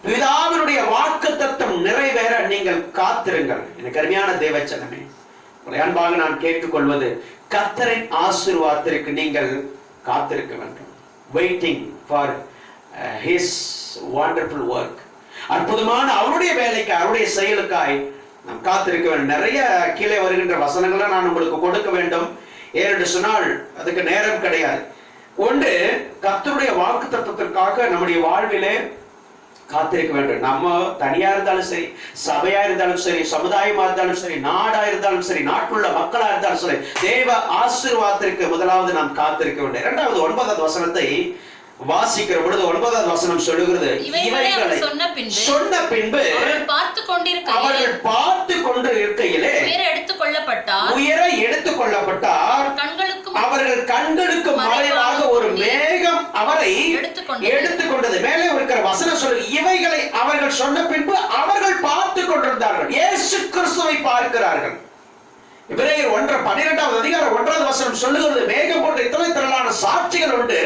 பிதாவினுடைய வாக்குத்தத்தம் நிறைவேற நீங்கள் காத்திருங்கள். எனக்கு அருமையான தேவச்சனமே, அன்பாக நான் கேட்டுக்கொள்வது, கர்த்தரின் ஆசீர்வாதத்திற்கு நீங்கள் காத்திருக்க வேண்டும். Waiting for his wonderful work. அற்புதமான அவருடைய வேலைக்கு, அவருடைய செயலுக்காய் நாம் காத்திருக்க வேண்டும். நிறைய கீழே வருகின்ற வசனங்களை நான் உங்களுக்கு கொடுக்க வேண்டும். ஏனென்று சொன்னால் அதுக்கு நேரம் கிடையாது. ஒன்று, கர்த்தருடைய வாக்குத்தத்தத்திற்காக நம்முடைய வாழ்விலே காத்திருக்க வேண்டும். நம்ம தனியா இருந்தாலும் சரி, சபையா இருந்தாலும் சரி, சமுதாயமா இருந்தாலும் சரி, நாடா இருந்தாலும் சரி, நாட்டுள்ள மக்களா இருந்தாலும் சரி, தேவ ஆசீர்வாதத்திற்கு முதலாவது நாம் காத்திருக்க வேண்டும். 2வது 9வது வசனத்தை வாசிக்கிற பொழுது 9வது வசனம் சொல்லுகிறது, இவைகளை சொன்ன பின்பு அவர்கள் பார்த்து கொண்டு இருக்கையிலே உயர எடுத்துக்கொள்ளப்பட்டார். அவர்கள் கண்களுக்கு மறைவாக ஒரு மேகம் அவரை எடுத்துக்கொண்டது. மேலே இருக்கிற வசனம் சொல்லு, இவைகளை அவர்கள் சொன்ன பின்பு அவர்கள் பார்த்து கொண்டிருந்தார்கள். இயேசு கிறிஸ்துவை பார்க்கிறார்கள். எபிரேயர் 12வது அதிகாரம் 1வது வசனம் சொல்லுகிறது, மேகம் போன்ற இத்தனை திரளான சாட்சிகள் உண்டு,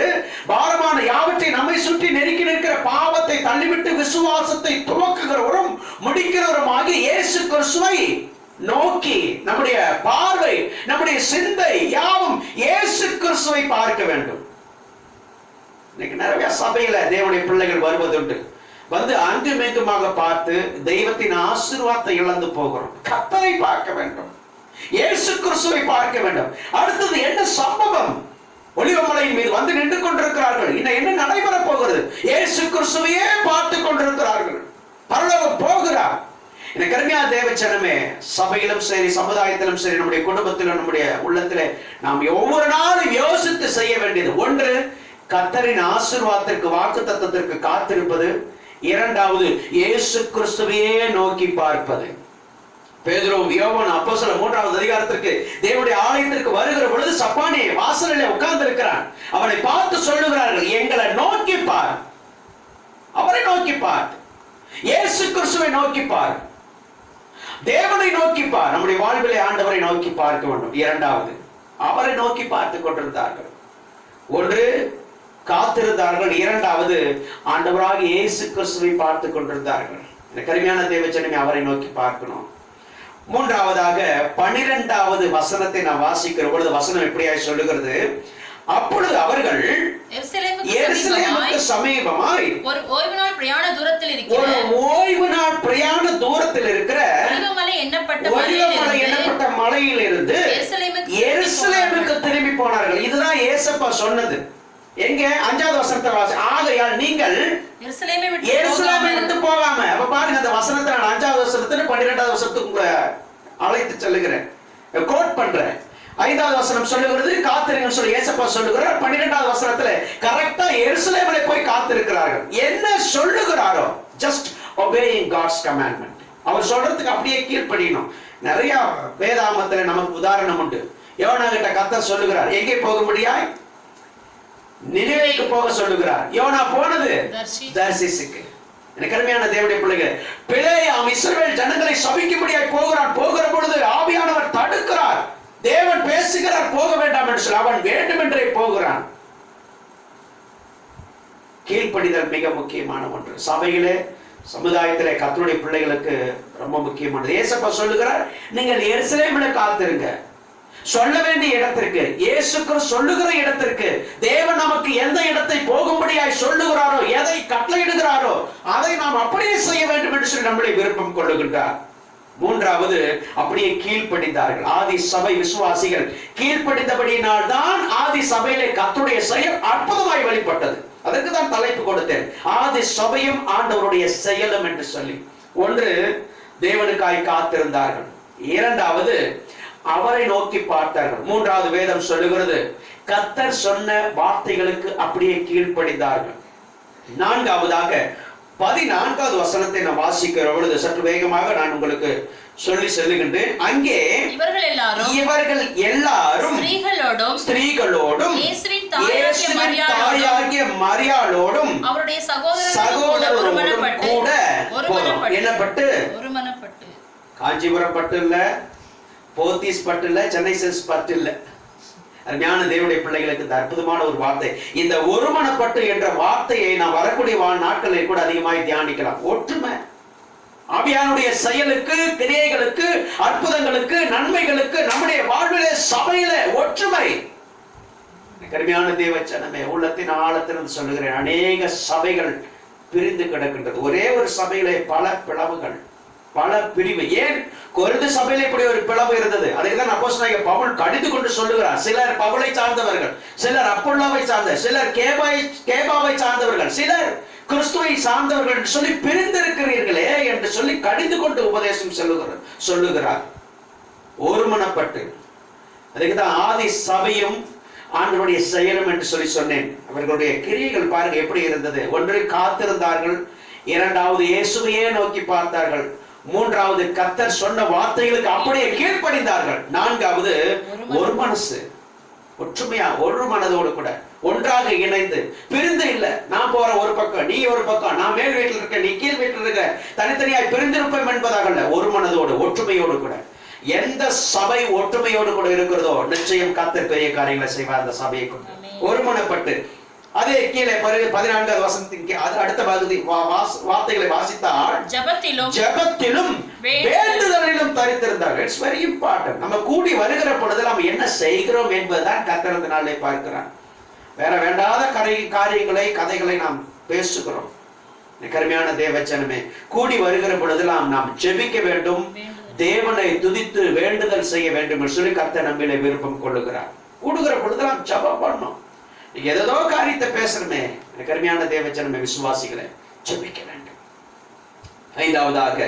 பாரமான யாவற்றை நம்மை சுற்றி நெருக்கி நிற்கிற பாவத்தை தள்ளிவிட்டு விசுவாசத்தை துவக்குகிறவரும் முடிக்கிறவருமாகிய இயேசு கிறிஸ்துவை நோக்கி நம்முடைய பார்வை, நம்முடைய சிந்தை யாவும் இயேசு கிறிஸ்துவை பார்க்க வேண்டும். இன்னைக்கு நிறைய சபையில தேவனுடைய பிள்ளைகள் வருவதுண்டு. வந்து அங்குமெங்குமாக பார்த்து தெய்வத்தின் ஆசீர்வாதத்தை இழந்து போகிறோம். கர்த்தரை பார்க்க வேண்டும், இயேசு கிறிஸ்துவை பார்க்க வேண்டும். அடுத்தது என்ன சம்பவம்? ஒலிவமலையின் மீது வந்து நின்று கொண்டிருக்கிறார்கள். இன்னும் என்ன நடைபெற போகிறது? இயேசு கிறிஸ்துவையே பார்த்து கொண்டிருக்கிறார்கள். பரலோகம் போகிறார். இந்த கருமையா தேவச்சனமே, சபையிலும் சரி, சமுதாயத்திலும் சரி, நம்முடைய குடும்பத்திலும் நம்முடைய உள்ளத்திலே நாம் ஒவ்வொரு நாளும் யோசித்து செய்ய வேண்டியது, ஒன்று, கர்த்தரின் ஆசீர்வாதத்திற்கு வாக்குத்தத்தத்திற்கு காத்திருப்பது. 2வது, இயேசு கிறிஸ்துவையே நோக்கி பார்ப்பது. பேதுரு, யோவான் அப்போஸ்தலர் 3வது அதிகாரத்திற்கு தேவனுடைய ஆலயத்திற்கு வருகிற பொழுது சப்பானி வாசலிலே உட்கார்ந்து இருக்கிறான். அவனை பார்த்து சொல்லுகிறார்கள், எங்களை நோக்கி பார், அவரை நோக்கி பார், இயேசு கிறிஸ்துவை நோக்கி பார், தேவனை நோக்கி பார். நம்முடைய வாழ்விலே ஆண்டவரை நோக்கி பார்க்க வேண்டும். 2வது, அவரை நோக்கி பார்த்து கொண்டிருந்தார்கள். ஒன்று, காத்திருந்தார்கள். 2வது, ஆண்டவராகிய இயேசு கிறிஸ்துவை பார்த்து கொண்டிருந்தார்கள். இந்த கருமையான தேவஜனமே, அவரை நோக்கி பார்க்கணும். 3வதாக 12வது வசனத்தை நான் வாசிக்கிற பொழுது வசனம் எப்படியாய் சொல்லுகிறது, அப்பொழுது அவர்கள் எருசலேமுக்கு சமீபமாய் ஒரு ஓய்வு நாள் பிரயாண தூரத்தில் இருக்கிற ஒலிவமலை எண்ணப்பட்ட மலையில் இருந்து எருசலேமுக்கு திரும்பி போனார்கள். இதுதான் ஏசப்பா சொன்னது. எங்க? 5வது வசனத்தை வாசி. ஆகையால் நீங்கள் எருசலேமை விட்டு போகாம, அப்ப பாருங்க, அந்த வசனத்தை நான் 5வது வசனத்துல 12வது வசனத்துக்கு அழைத்து செல்லுகிறேன், கோட் பண்றேன். 5வது வசனம் சொல்லுகிறது காத்திருங்க சொல்லி ஏசப்பா சொல்லுகிறார். 12வது வசனத்துல கரெக்டா எருசலேமிலே போய் காத்திருக்கிறார்கள். என்ன சொல்லுகிறாரோ, ஜஸ்ட் obeying God's commandment. அவர் சொல்றதுக்கு அப்படியே கீழ்ப்படியணும். நிறைய வேதாகமத்துல நமக்கு உதாரணம் உண்டு. யோனா கிட்ட கர்த்தர் சொல்லுகிறார், எங்கே போக முடியாய்? நினிவேக்கு போக சொல்லுகிறார். யோனா போனது தர்சீசுக்கு. எனக்கு அருமையான தேவனுடைய பிள்ளைகள், பிலேயாம் இஸ்ரவேல் ஜனங்களை சபிக்கும்படியாய் போகிறான். போகிற பொழுது ஆவியானவர் தடுக்கிறார். தேவன் பேசுகிறார், போக வேண்டாம் என்று சொல்லி அவன் வேண்டுமென்றே போகிறான். கீழ்ப்படிதல் மிக முக்கியமான ஒன்று. சபையிலே, சமுதாயத்திலே கர்த்தருடைய பிள்ளைகளுக்கு ரொம்ப முக்கியமானது. ஏசப்பா சொல்லுகிறார், நீங்கள் எருசலேமிலே காத்திருங்க. சொல்ல வேண்டிய இடத்திற்கு, இயேசு கிறிஸ்து சொல்லுகிற இடத்திற்கு, தேவன் நமக்கு எந்த இடத்தை போகும்படியாய் சொல்லுகிறாரோ, எதை கட்டளையிடுகிறாரோ அதை நாம் அப்படியே செய்ய வேண்டும் என்று சொல்லி நம்மளை விருப்பம் கொள்ளுகின்றார். மூன்றாவது, அப்படியே கீழ்ப்படிந்தார்கள். ஆதி சபை விசுவாசிகள் கீழ்ப்படிந்தபடியினால் தான் ஆதி சபையிலே கர்த்தருடைய செயல் அற்புதமாய் வெளிப்பட்டது. அதற்கு தான் தலைப்பு கொடுத்தேன், ஆதி சபையும் ஆண்டவருடைய செயலும் என்று சொல்லி. ஒன்று, தேவனுக்காய் காத்திருந்தார்கள். இரண்டாவது, அவரை நோக்கி பார்த்தார்கள். மூன்றாவது, வேதம் சொல்லுகிறது கர்த்தர் சொன்ன வார்த்தைகளுக்கு அப்படியே கீழ்ப்படிந்தார்கள். நான்காவதாக 14வது வசனத்தை நான் வாசிக்கிற பொழுது சற்று வேகமாக நான் உங்களுக்கு சொல்லி செல்லுகின்றேன். அங்கே இவர்கள் எல்லாரும் ஸ்திரீகளோடும் இயேசுவின் தாயாகிய மரியாளோடும் அவருடைய சகோதரரோடும் கூட என்னப்பட்டு, காஞ்சிபுரம் பட்டு இல்ல, போத்தீஸ் பட்டு இல்ல, சென்னை சில்க்ஸ் பட்டு இல்ல, ஞான தேவனுடைய பிள்ளைகளுக்கு இந்த அற்புதமான ஒரு வார்த்தை. இந்த ஒருமனப்பட்டு என்ற வார்த்தையை நாம் வரக்கூடிய நாட்களில் கூட அதிகமாய் தியானிக்கலாம். ஒற்றுமை, ஆவியானுடைய செயலுக்கு, கிரியைகளுக்கு, அற்புதங்களுக்கு, நன்மைகளுக்கு நம்முடைய வாழ்விலே சபையில ஒற்றுமை. கருமையான தேவ ஜனமே, உள்ளத்தின் ஆழத்திலிருந்து சொல்லுகிறேன், அநேக சபைகள் பிரிந்து கிடக்கின்றது. ஒரே ஒரு சபையிலே பல பிளவுகள், பல பிரிவு. ஏன் கொரிந்து சபையில இப்படி ஒரு பிளவு இருந்தது? அதுக்குதான் அப்போஸ்தலனாகிய பவுல் கடிந்து கொண்டு சொல்லுகிறார். சிலர் பவுலை சார்ந்தவர்கள், சிலர் அப்பொல்லோவை சார்ந்த, சிலர் கேபாவை சார்ந்தவர்கள், சிலர் கிறிஸ்துவை சார்ந்தவர்கள் என்று சொல்லி பிரிந்திருக்கிறீர்களே என்று சொல்லி கடிந்து கொண்டு உபதேசம் சொல்லுகிறார். ஒருமனப்பட்டு. அதுக்குதான் ஆதி சபையும் ஆண்டவருடைய செயலும் என்று சொல்லி சொன்னேன். அவர்களுடைய கிரியைகள் பாருங்க எப்படி இருந்தது. ஒன்று, காத்திருந்தார்கள். இரண்டாவது, இயேசுவையே நோக்கி பார்த்தார்கள். மூன்றாவது, கர்த்தர் சொன்ன வார்த்தைகளுக்கு அப்படியே கீழ்ப்படிந்தார்கள். நான்காவது, ஒரு மனசு, ஒற்றுமையா, ஒரு மனதோடு கூட ஒன்றாக இணைந்து, பிரிந்து இல்ல, நான் போற ஒரு பக்கம், நீ ஒரு பக்கம், நான் மேல் வீட்டில் இருக்க, நீ கீழ் வீட்டில் இருக்க, தனித்தனியாய் பிரிந்திருப்போம் என்பதாக அல்ல, ஒரு மனதோடு ஒற்றுமையோடு கூட. எந்த சபை ஒற்றுமையோடு கூட இருக்கிறதோ நிச்சயம் கர்த்தர் பெரிய காரியங்களை செய்வார் அந்த சபையை கொண்டு. ஒருமனப்பட்டு. அதே கீழே 14வது வசனத்தின் அடுத்த பகுதி வார்த்தைகளை வாசித்தால், ஜெபத்திலும் வேண்டுதலிலும் தரித்திருந்தார்கள். It's very important. நம்ம கூடி வருகிற பொழுது நம்ம என்ன செய்கிறோம் என்பதுதான் கர்த்தர் இந்த நாளிலே பார்க்கிறார். வேற வேண்டாத காரியங்களை, கதைகளை நாம் பேசுகிறோம். கருமையான தேவச்சனமே, கூடி வருகிற பொழுதெல்லாம் நாம் ஜெபிக்க வேண்டும், தேவனை துதித்து வேண்டுதல் செய்ய வேண்டும் என்று சொல்லி கர்த்தர் நம்மிலே விருப்பம் கொள்ளுகிறார். கூடுகிற பொழுதெல்லாம் ஜெபம் பண்ணணும். ஏதோ காரியத்தை பேசுறமே, கருமையான தேவச்சனமே, விசுவாசிகளை ஜெபிக்க வேண்டும். ஐந்தாவதாக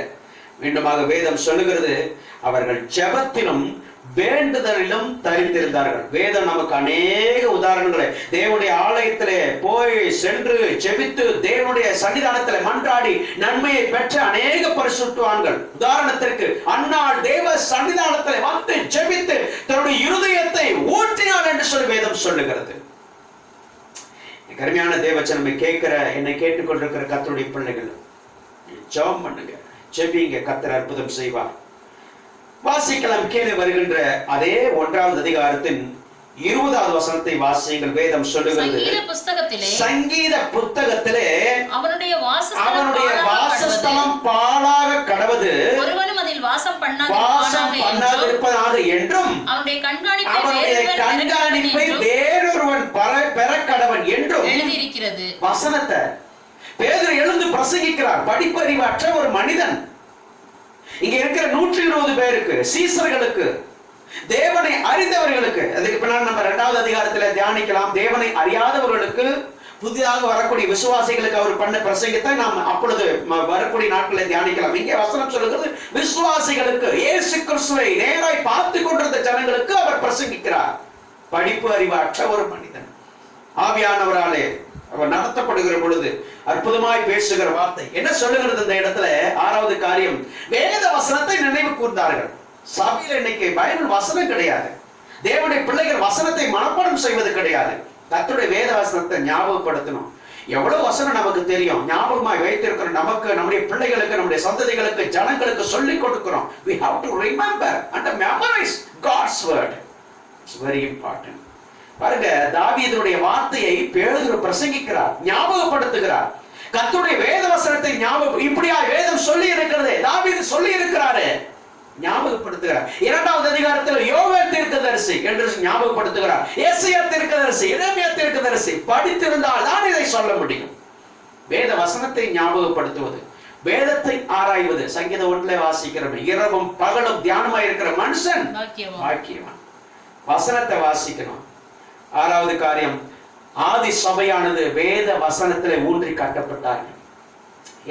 மீண்டுமாக வேதம் சொல்லுகிறது, அவர்கள் ஜெபத்திலும் வேண்டுதலிலும் தரித்திருந்தார்கள். வேதம் நமக்கு அநேக உதாரணங்களை, தேவனுடைய ஆலயத்திலே போய் சென்று ஜெபித்து தேவனுடைய சன்னிதானத்திலே மன்றாடி நன்மையை பெற்ற அநேக பரிசுத்தவான்கள். உதாரணத்திற்கு அன்னாள் தேவ சன்னிதானத்திலே வந்து ஜெபித்து தன்னுடைய இருதயத்தை ஊற்றினாள் என்று சொல்லி வேதம் சொல்லுகிறது. கருமையான தேவச்சனமை கேட்கிற, என்னை கேட்டுக்கொண்டிருக்கிற கர்த்தருடைய பிள்ளைகள், ஜெபம் பண்ணுங்க, ஜெபிங்க, கர்த்தர் அற்புதம் செய்வார். வாசிக்கலாம். கீழே வருகின்ற அதே 1வது அதிகாரத்தின் 20வது வசனத்தை வாசியுங்கள். வேதம் சொல்லுகிறது, சங்கீத புத்தகத்திலே அவனுடைய வாசஸ்தலம் பாழாக கடவது, ஒருவனும் அதில் வாசம் பண்ணாதிருப்பதாக என்றும், அவனுடைய கண்காணிப்பை வேறொருவன் பெற கடவன் என்றும் எழுதியிருக்கிறது. வசனத்தை பேதுரு எழுந்து பிரசங்கிக்கிறார். படிப்பறிவற்ற ஒரு மனிதன். இங்க இருக்கிற 120 பேருக்கு, சீசர்களுக்கு, தேவனை அறிந்தவர்களுக்கு, அதுக்கு பின்னால் நம்ம 2வது அதிகாரத்தில் தியானிக்கலாம். தேவனை அறியாதவர்களுக்கு, புதிதாக வரக்கூடிய விசுவாசிகளுக்கு அவர் பண்ண பிரசங்கத்தை நாம் அப்பொழுது வரக்கூடிய நாட்களில் தியானிக்கலாம். இங்கே வசனம் சொல்லுகிறது, விசுவாசிகளுக்கு, இயேசு கிறிஸ்துவை நேராய் பார்த்து கொண்டிருந்த ஜனங்களுக்கு அவர் பிரசங்கிக்கிறார். படிப்பு அறிவற்ற ஒரு மனிதன், ஆவியானவராலே அவர் நடத்தப்படுகிற பொழுது அற்புதமாய் பேசுகிற வார்த்தை என்ன சொல்லுகிறது இந்த இடத்துல? 6வது காரியம், வேத வசனத்தை நினைவு கூர்ந்தார்கள். சபையில் இன்னைக்கு பைபிள் வசனம் கிடையாது. தேவனுடைய பிள்ளைகள் வசனத்தை மனப்பாடம் செய்வது கிடையாது. கர்த்தருடைய வேத வசனத்தை ஞாபகப்படுத்தணும். எவ்வளவு வசனம் நமக்கு தெரியும், ஞாபகமாய் வைத்திருக்கிற நமக்கு, நம்முடைய பிள்ளைகளுக்கு, நம்முடைய சந்ததிகளுக்கு, ஜனங்களுக்கு சொல்லிக் கொடுக்கிறோம். We have to remember and memorize God's word. It's very important. பாருங்க, தாவீதுடைய வார்த்தையை பேதுரு பிரசங்கிக்கிறார், ஞாபகப்படுத்துகிறார். கர்த்தருடைய வேத வசனத்தை ஞாபகம், இப்படியா வேதம் சொல்லி இருக்கிறதே, தாவீது சொல்லி இருக்கிறாரே, ஞாபகப்படுத்துகிறார். 2வது அதிகாரத்தில் யோவேல் தீர்க்கதரிசி என்று ஞாபகப்படுத்துகிறார். ஏசாயா தீர்க்கதரிசி, எரேமியா தீர்க்கதரிசி படித்திருந்தால் தான் இதை சொல்ல முடியும். வேத வசனத்தை ஞாபகப்படுத்துவது, வேதத்தை ஆராய்வது. சங்கீதம் 1 வாசிக்கிறோம், இரவும் பகலும் தியானமாய் இருக்கிற மனுஷன் பாக்கியவான். வசனத்தை வாசிக்கணும். 6வது காரியம், ஆதி சபையானது வேத வசனத்திலே ஊன்றி கட்டப்பட்டார்கள்.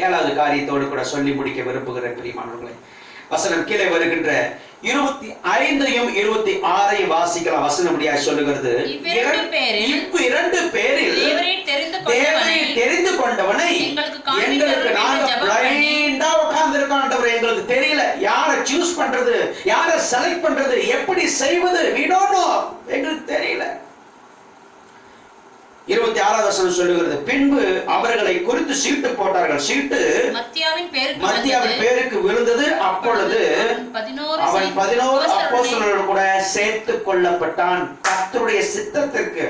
7வது காரியத்தோடு கூட சொல்லி முடிக்க விரும்புகிறேன் பிரியமானவர்களே. வசனம் கீழே வருகின்ற 25 26 வாசிக்கலாம். வசனம் முடியாது சொல்லுகிறது, இவ்விரண்டு பேரில் தேவனை தெரிந்து கொண்டவனை எங்களுக்கு நாங்க பிளைண்டா உட்கார்ந்து இருக்கோம் ஆண்டவரே. எங்களுக்கு தெரியல யாரை சூஸ் பண்றது, யாரை செலக்ட் பண்றது, எப்படி செய்வது, we don't know, எங்களுக்கு தெரியல. 26வது வசனம் சொல்லுகிறது, பின்பு அவர்களை குறித்து சீட்டு போட்டார்கள். சீட்டு மத்தியாவின் பேருக்கு விழுந்தது. அப்பொழுது அவன் 11 அப்போஸ்தலர்களோடு கூட சேர்த்துக் கொள்ளப்பட்டான். கர்த்தருடைய சித்தத்திற்கு.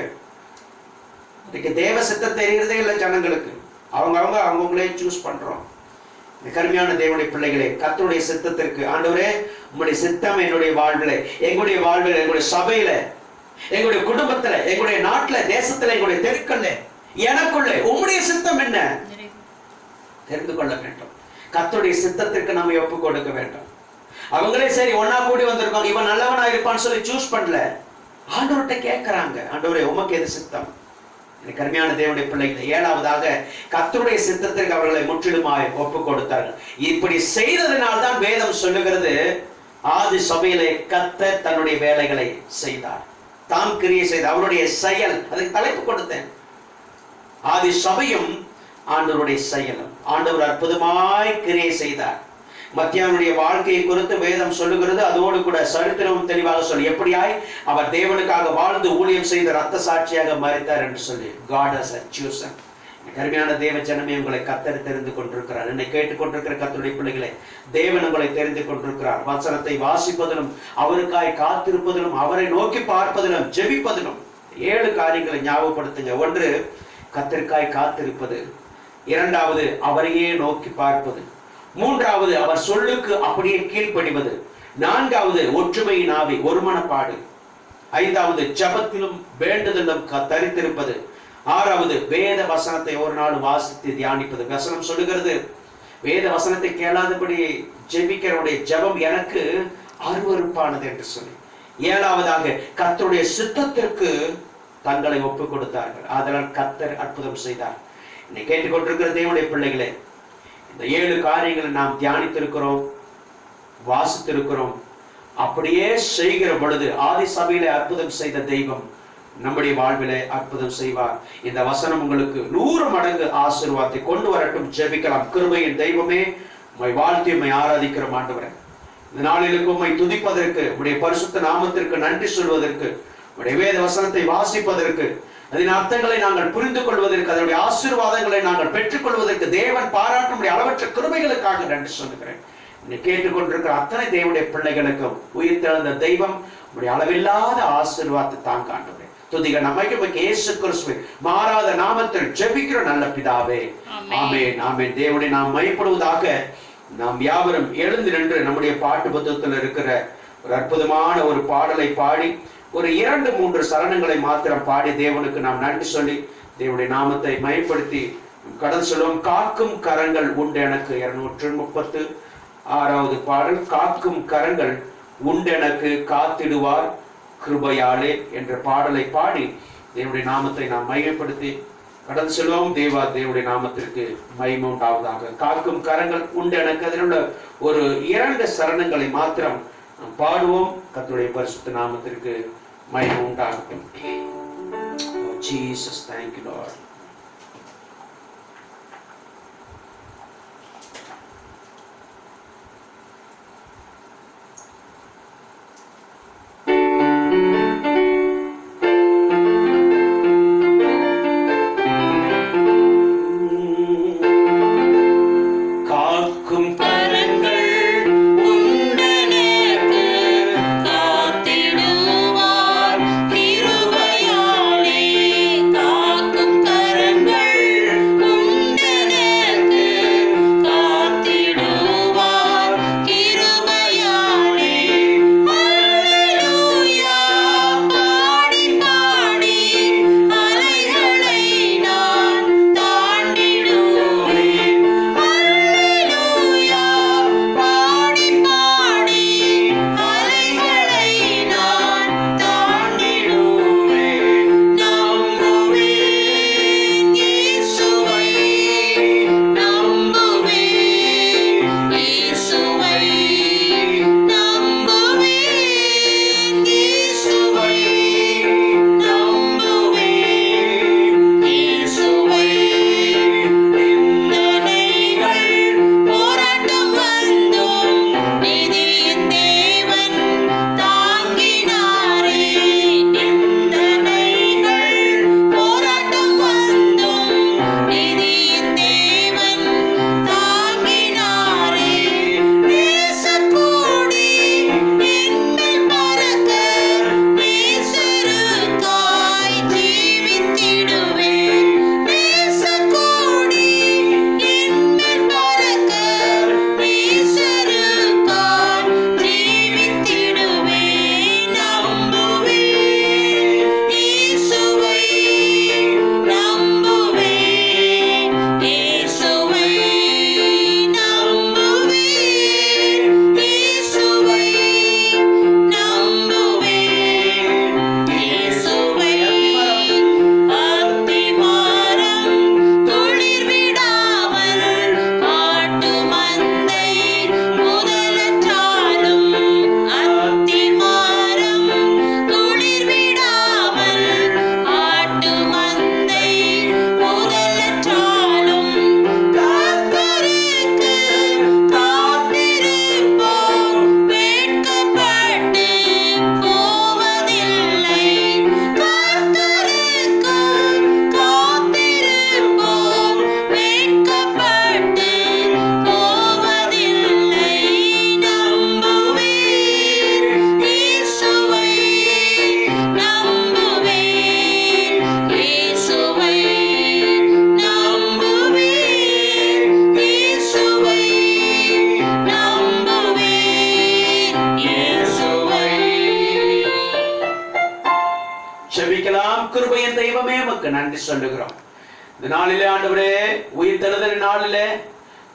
இன்னைக்கு தேவ சித்தம் தெரிகிறதே இல்லை ஜனங்களுக்கு. அவங்களே சூஸ் பண்றோம். கருமையான தேவனுடைய பிள்ளைகளே, கர்த்தருடைய சித்தத்திற்கு, ஆண்டவரே உங்களுடைய சித்தம் என்னுடைய வாழ்விலே, எங்களுடைய வாழ்விலே, எங்களுடைய சபையில, எங்களுடைய குடும்பத்துல, எங்களுடைய நாட்டுல, தேசத்துல, எங்களுடைய தெருக்கல்ல, எனக்குள்ள உம்முடைய சித்தம் என்ன தெரிந்து கொள்ள வேண்டும். கர்த்தருடைய சித்தத்திற்கு நாம ஒப்பு கொடுக்க வேண்டும். அவங்களே சரி ஒன்னா கூடி வந்திருக்காங்க, இவன் நல்லவனா இருப்பான்னு சொல்லி சூஸ் பண்ணல. ஆண்டவர்கிட்ட கேட்கிறாங்க, ஆண்டவரே உமக்கு எது சித்தம்? கருமையான தேவனுடைய பிள்ளைகளை, 7வதாக கர்த்தருடைய சித்தத்திற்கு அவர்களை முற்றிலுமாய் ஒப்பு கொடுத்தார்கள். இப்படி செய்ததினால்தான் வேதம் சொல்லுகிறது, ஆதி சபையிலே கர்த்தர் தன்னுடைய வேலைகளை செய்தார். தாம் கிரியை செய்த அவருடைய செயல், அதுக்கு தலைப்பு கொடுத்தேன். ஆதி சபையும் ஆண்டவருடைய செயலும். ஆண்டவர் அற்புதமாய் கிரியை செய்தார். மத்தியானுடைய வாழ்க்கையை குறித்து வேதம் சொல்லுகிறது. அதோடு கூட சரித்திரமும் தெளிவாக சொல்லி, எப்படியாய் அவர் தேவனுக்காக வாழ்ந்து ஊழியம் செய்த ரத்த சாட்சியாக மரித்தார் என்று சொல்லி. God has chosen. கருமையான தேவ ஜனமே, உங்களை கர்த்தர் தெரிந்து கொண்டிருக்கிறார். என்னை கேட்டுக்கொண்டிருக்கிற கர்த்தருடைய பிள்ளைகளே, தேவன் உங்களை தெரிந்து கொண்டிருக்கிறார். வசனத்தை வாசிப்பதிலும், அவருக்காய் காத்திருப்பதிலும், அவரை நோக்கி பார்ப்பதிலும், ஜெபிப்பதிலும் 7 காரியங்களை ஞாபகப்படுத்துங்க. 1, கர்த்தருக்காய் காத்திருப்பது. 2வது, அவரையே நோக்கி பார்ப்பது. 3வது, அவர் சொல்லுக்கு அப்படியே கீழ்ப்படிவது. 4வது, ஒற்றுமையின் ஆவி, ஒருமனப்பாடு. 5வது, ஜெபத்திலும் வேண்டுதலும் தரித்திருப்பது. 6வது, வேத வசனத்தை ஒரு நாள் வாசித்து தியானிப்பது. வசனம் சொல்லுகிறது, வேத வசனத்தை கேளாதபடி ஜெபிக்கிறவருடைய ஜெபம் எனக்கு அருவருப்பானது என்று சொல்லி. 7வதாக, கர்த்தருடைய சித்தத்திற்கு தங்களை ஒப்பு கொடுத்தார்கள். அதனால் கர்த்தர் அற்புதம் செய்தார். என்னை கேட்டுக்கொண்டிருக்கிற தேவனுடைய பிள்ளைகளே, இந்த 7 காரியங்களை நாம் தியானித்திருக்கிறோம், வாசித்திருக்கிறோம். அப்படியே செய்கிற பொழுது ஆதி சபையிலே அற்புதம் செய்த தெய்வம் நம்முடைய வாழ்விலே அற்புதம் செய்வார். இந்த வசனம் உங்களுக்கு 100 மடங்கு ஆசீர்வாதத்தை கொண்டு வரட்டும். ஜெபிக்கலாம். கிருபையின் தெய்வமே, உம்மை வாழ்த்தி உம்மை ஆராதிக்கிறோம் ஆண்டவரே. இந்த நாளிலுக்கு உம்மை துதிப்பதற்கு, உம்முடைய பரிசுத்த நாமத்திற்கு நன்றி சொல்வதற்கு, உம்முடைய வேத வசனத்தை வாசிப்பதற்கு, அதன் அர்த்தங்களை நாங்கள் புரிந்து கொள்வதற்கு, அதனுடைய ஆசீர்வாதங்களை நாங்கள் பெற்றுக்கொள்வதற்கு, தேவன் பாராட்டும்படி அளவற்ற கிருபைகளுக்காக நன்றி சொல்லுகிறேன். என்னை கேட்டுக்கொண்டிருக்கிற அத்தனை தேவனுடைய பிள்ளைகளுக்கும் உயிர்த்தெழுந்த தெய்வம் உம்முடைய அளவில்லாத ஆசீர்வாதத்தை தாங்க ஆண்டவரே. துதிக நமக்கு இயேசு கிறிஸ்துவின் மாறாத நாமத்தில் ஜெபிக்கிற நல்ல பிதாவே, ஆமென் ஆமென். தேவனை நாம் மையப்படுவதாக. நாம் யாவரும் எழுந்து நின்று நம்முடைய பாட்டு புத்தகத்தில் இருக்கிற ஒரு அற்புதமான ஒரு பாடலை பாடி, ஒரு 2-3 சரணங்களை மாத்திரம் பாடி தேவனுக்கு நாம் நன்றி சொல்லி தேவனுடைய நாமத்தை மையப்படுத்தி கடந்து சொல்லுவோம். காக்கும் கரங்கள் உண்டு எனக்கு. 236வது பாடல். காக்கும் கரங்கள் உண்டு எனக்கு, காத்திடுவார் கிருபையாலே என்ற பாடலை பாடி தேவனுடைய நாமத்தை நாம் மையப்படுத்தி கடந்து செல்வோம். தேவனுடைய நாமத்திற்கு மகிமை உண்டாவதாக. காக்கும் கரங்கள் உண்டு எனக்கு, அதில் உள்ள ஒரு 2 சரணங்களை மாத்திரம் நாம் பாடுவோம். கர்த்தருடைய பரிசுத்த நாமத்திற்கு மகிமை உண்டாகட்டும். Jesus, thank you Lord. காக்கும் ஜெபிக்கலாம். கிருபையின் தெய்வமே உமக்கு நன்றி சொல்லுகிறோம். இந்த நாளிலே ஆண்டவரே, உயிர் தெழுதல் நாளிலே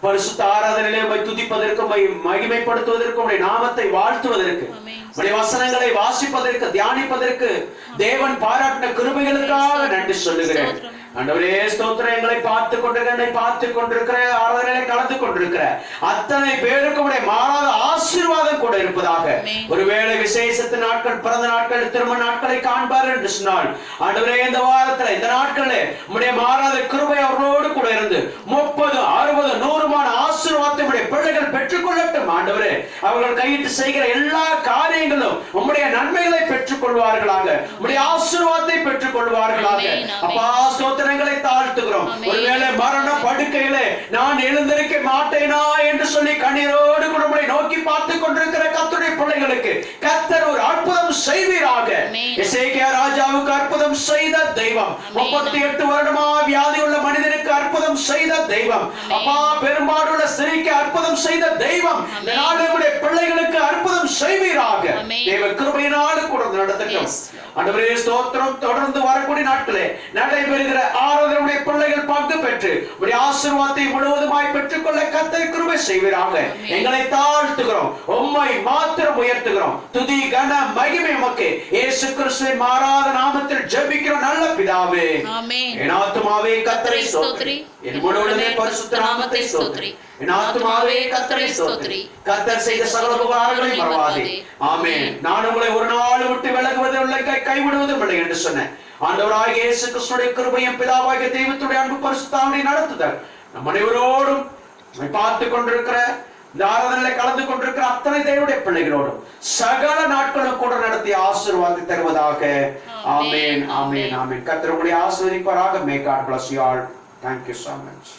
பரிசுத்த ஆராதனையிலே உம்மை துதிப்பதற்கு, உம்மை மகிமைப்படுத்துவதற்கு, உம்முடைய நாமத்தை வாழ்த்துவதற்கு, உம்முடைய வசனங்களை வாசிப்பதற்கு, தியானிப்பதற்கு தேவன் பாராட்டின கிருபைகளுக்காக நன்றி சொல்லுகிறேன். ஆண்டவரே ஸ்தோத்திரம். எங்களை பார்த்து கொண்டிருக்கிற ஆராதனையிலே கலந்து கொண்டிருக்கிற அத்தனை பேருக்கும் உடைய மாறாத ஆசீர்வாதம் கூட இருப்பதாக. ஒருவேளை விசேஷத்து நாட்கள், பிறந்த நாட்கள், திருமண நாட்களை காண்பார் என்று சொன்னால் ஆண்டவரே, இந்த வாரத்தில் இந்த நாட்களிலே உம்முடைய மாறாத கிருபை அவர்களோடு கூட இருந்து 30, 60, 100மான ஆசீர்வாதத்தை உம்முடைய பிள்ளைகள் பெற்றுக்கொள்ளட்டும். ஆண்டவரே, அவர்கள் கையிட்டு செய்கிற எல்லா காரியங்களும் உம்முடைய நன்மைகளை பெற்றுக் கொள்வார்களாக, உம்முடைய ஆசீர்வாதத்தை பெற்றுக் கொள்வார்களாக. அப்பா ஸ்தோத்திரங்களை தாழ்த்துகிறோம். ஒருவேளை மரண படுக்கையிலே நான் எழுந்திருக்க மாட்டேனா என்று சொல்லி கண்ணீரோடு கூட உம்மை நோக்கி பார்த்து கொண்டிருக்கிற கர்த்தருடைய பிள்ளைகளுக்கு கர்த்தர் ஒரு அற்புதம் செய்வீராக. எசேக்கியா ராஜாவுக்கு அற்புதம் செய்த தெய்வம், 38 வருடமா வியாதி உள்ள மனிதனுக்கு அற்புதம் செய்த தெய்வம், அப்பா பெரும்பாடுள்ள ஸ்திரீக்கு அற்புதம் செய்த தெய்வம், இந்த நாளுடைய பிள்ளைகளுக்கு அற்புதம் செய்வீராக. தேவ கிருபையினால கூட நடத்தட்டும். ஆண்டவரே ஸ்தோத்திரம். தொடர்ந்து வரக்கூடிய நாட்களே நடைபெறுகிற ஆராதனையுடைய பிள்ளைகள் பங்கு பெற்று உடைய ஆசீர்வாதத்தை முழுவதுமாய் பெற்றுக்கொள்ள கர்த்தர் கிருபை செய்வீராக. எங்களை தாழ்த்துகிறோம், உம்மை மாத்திரம் உயர்த்துகிறோம். துதி கன மகிமை உமக்கு இயேசு கிறிஸ்துவின் மாறாத நாமத்தில் ஜெபிக்கிறோம் நல்ல பிதாவே. ஆமென். என் ஆத்துமாவே கர்த்தரை ஸ்தோத்திரி, என் முழுவதுமே பரிசுத்த நாமத்தை ஸ்தோத்திரி. என் ஆத்துமாவே கர்த்தரை ஸ்தோத்திரி, கர்த்தர் செய்த சகல உபகாரங்களை மறவாதே. ஆமென். நான் உங்களை ஒரு நாள் விட்டு விலகுவதும் இல்லை, கைவிடுவதும் இல்லை என்று சொன்னேன். ஆண்டவராகிய இயேசு கிறிஸ்துவின் கிருபையும் பிதாவாகிய தெய்வத்துடைய அன்பு பரிசுத்தாவின் நடத்துதல் நம் அனைவரோடும் பார்த்து கொண்டிருக்கிற இந்த ஆராதனையிலே கலந்து கொண்டிருக்கிற அத்தனை தேவனுடைய பிள்ளைகளோடும் சகல நாட்களும் கூட நடத்தி ஆசீர்வாதத்தை தருவதாக. ஆமென், ஆமென், ஆமென். கர்த்தர் உங்களை ஆசீர்வதிப்பாராக. May God bless you all. Thank you so much.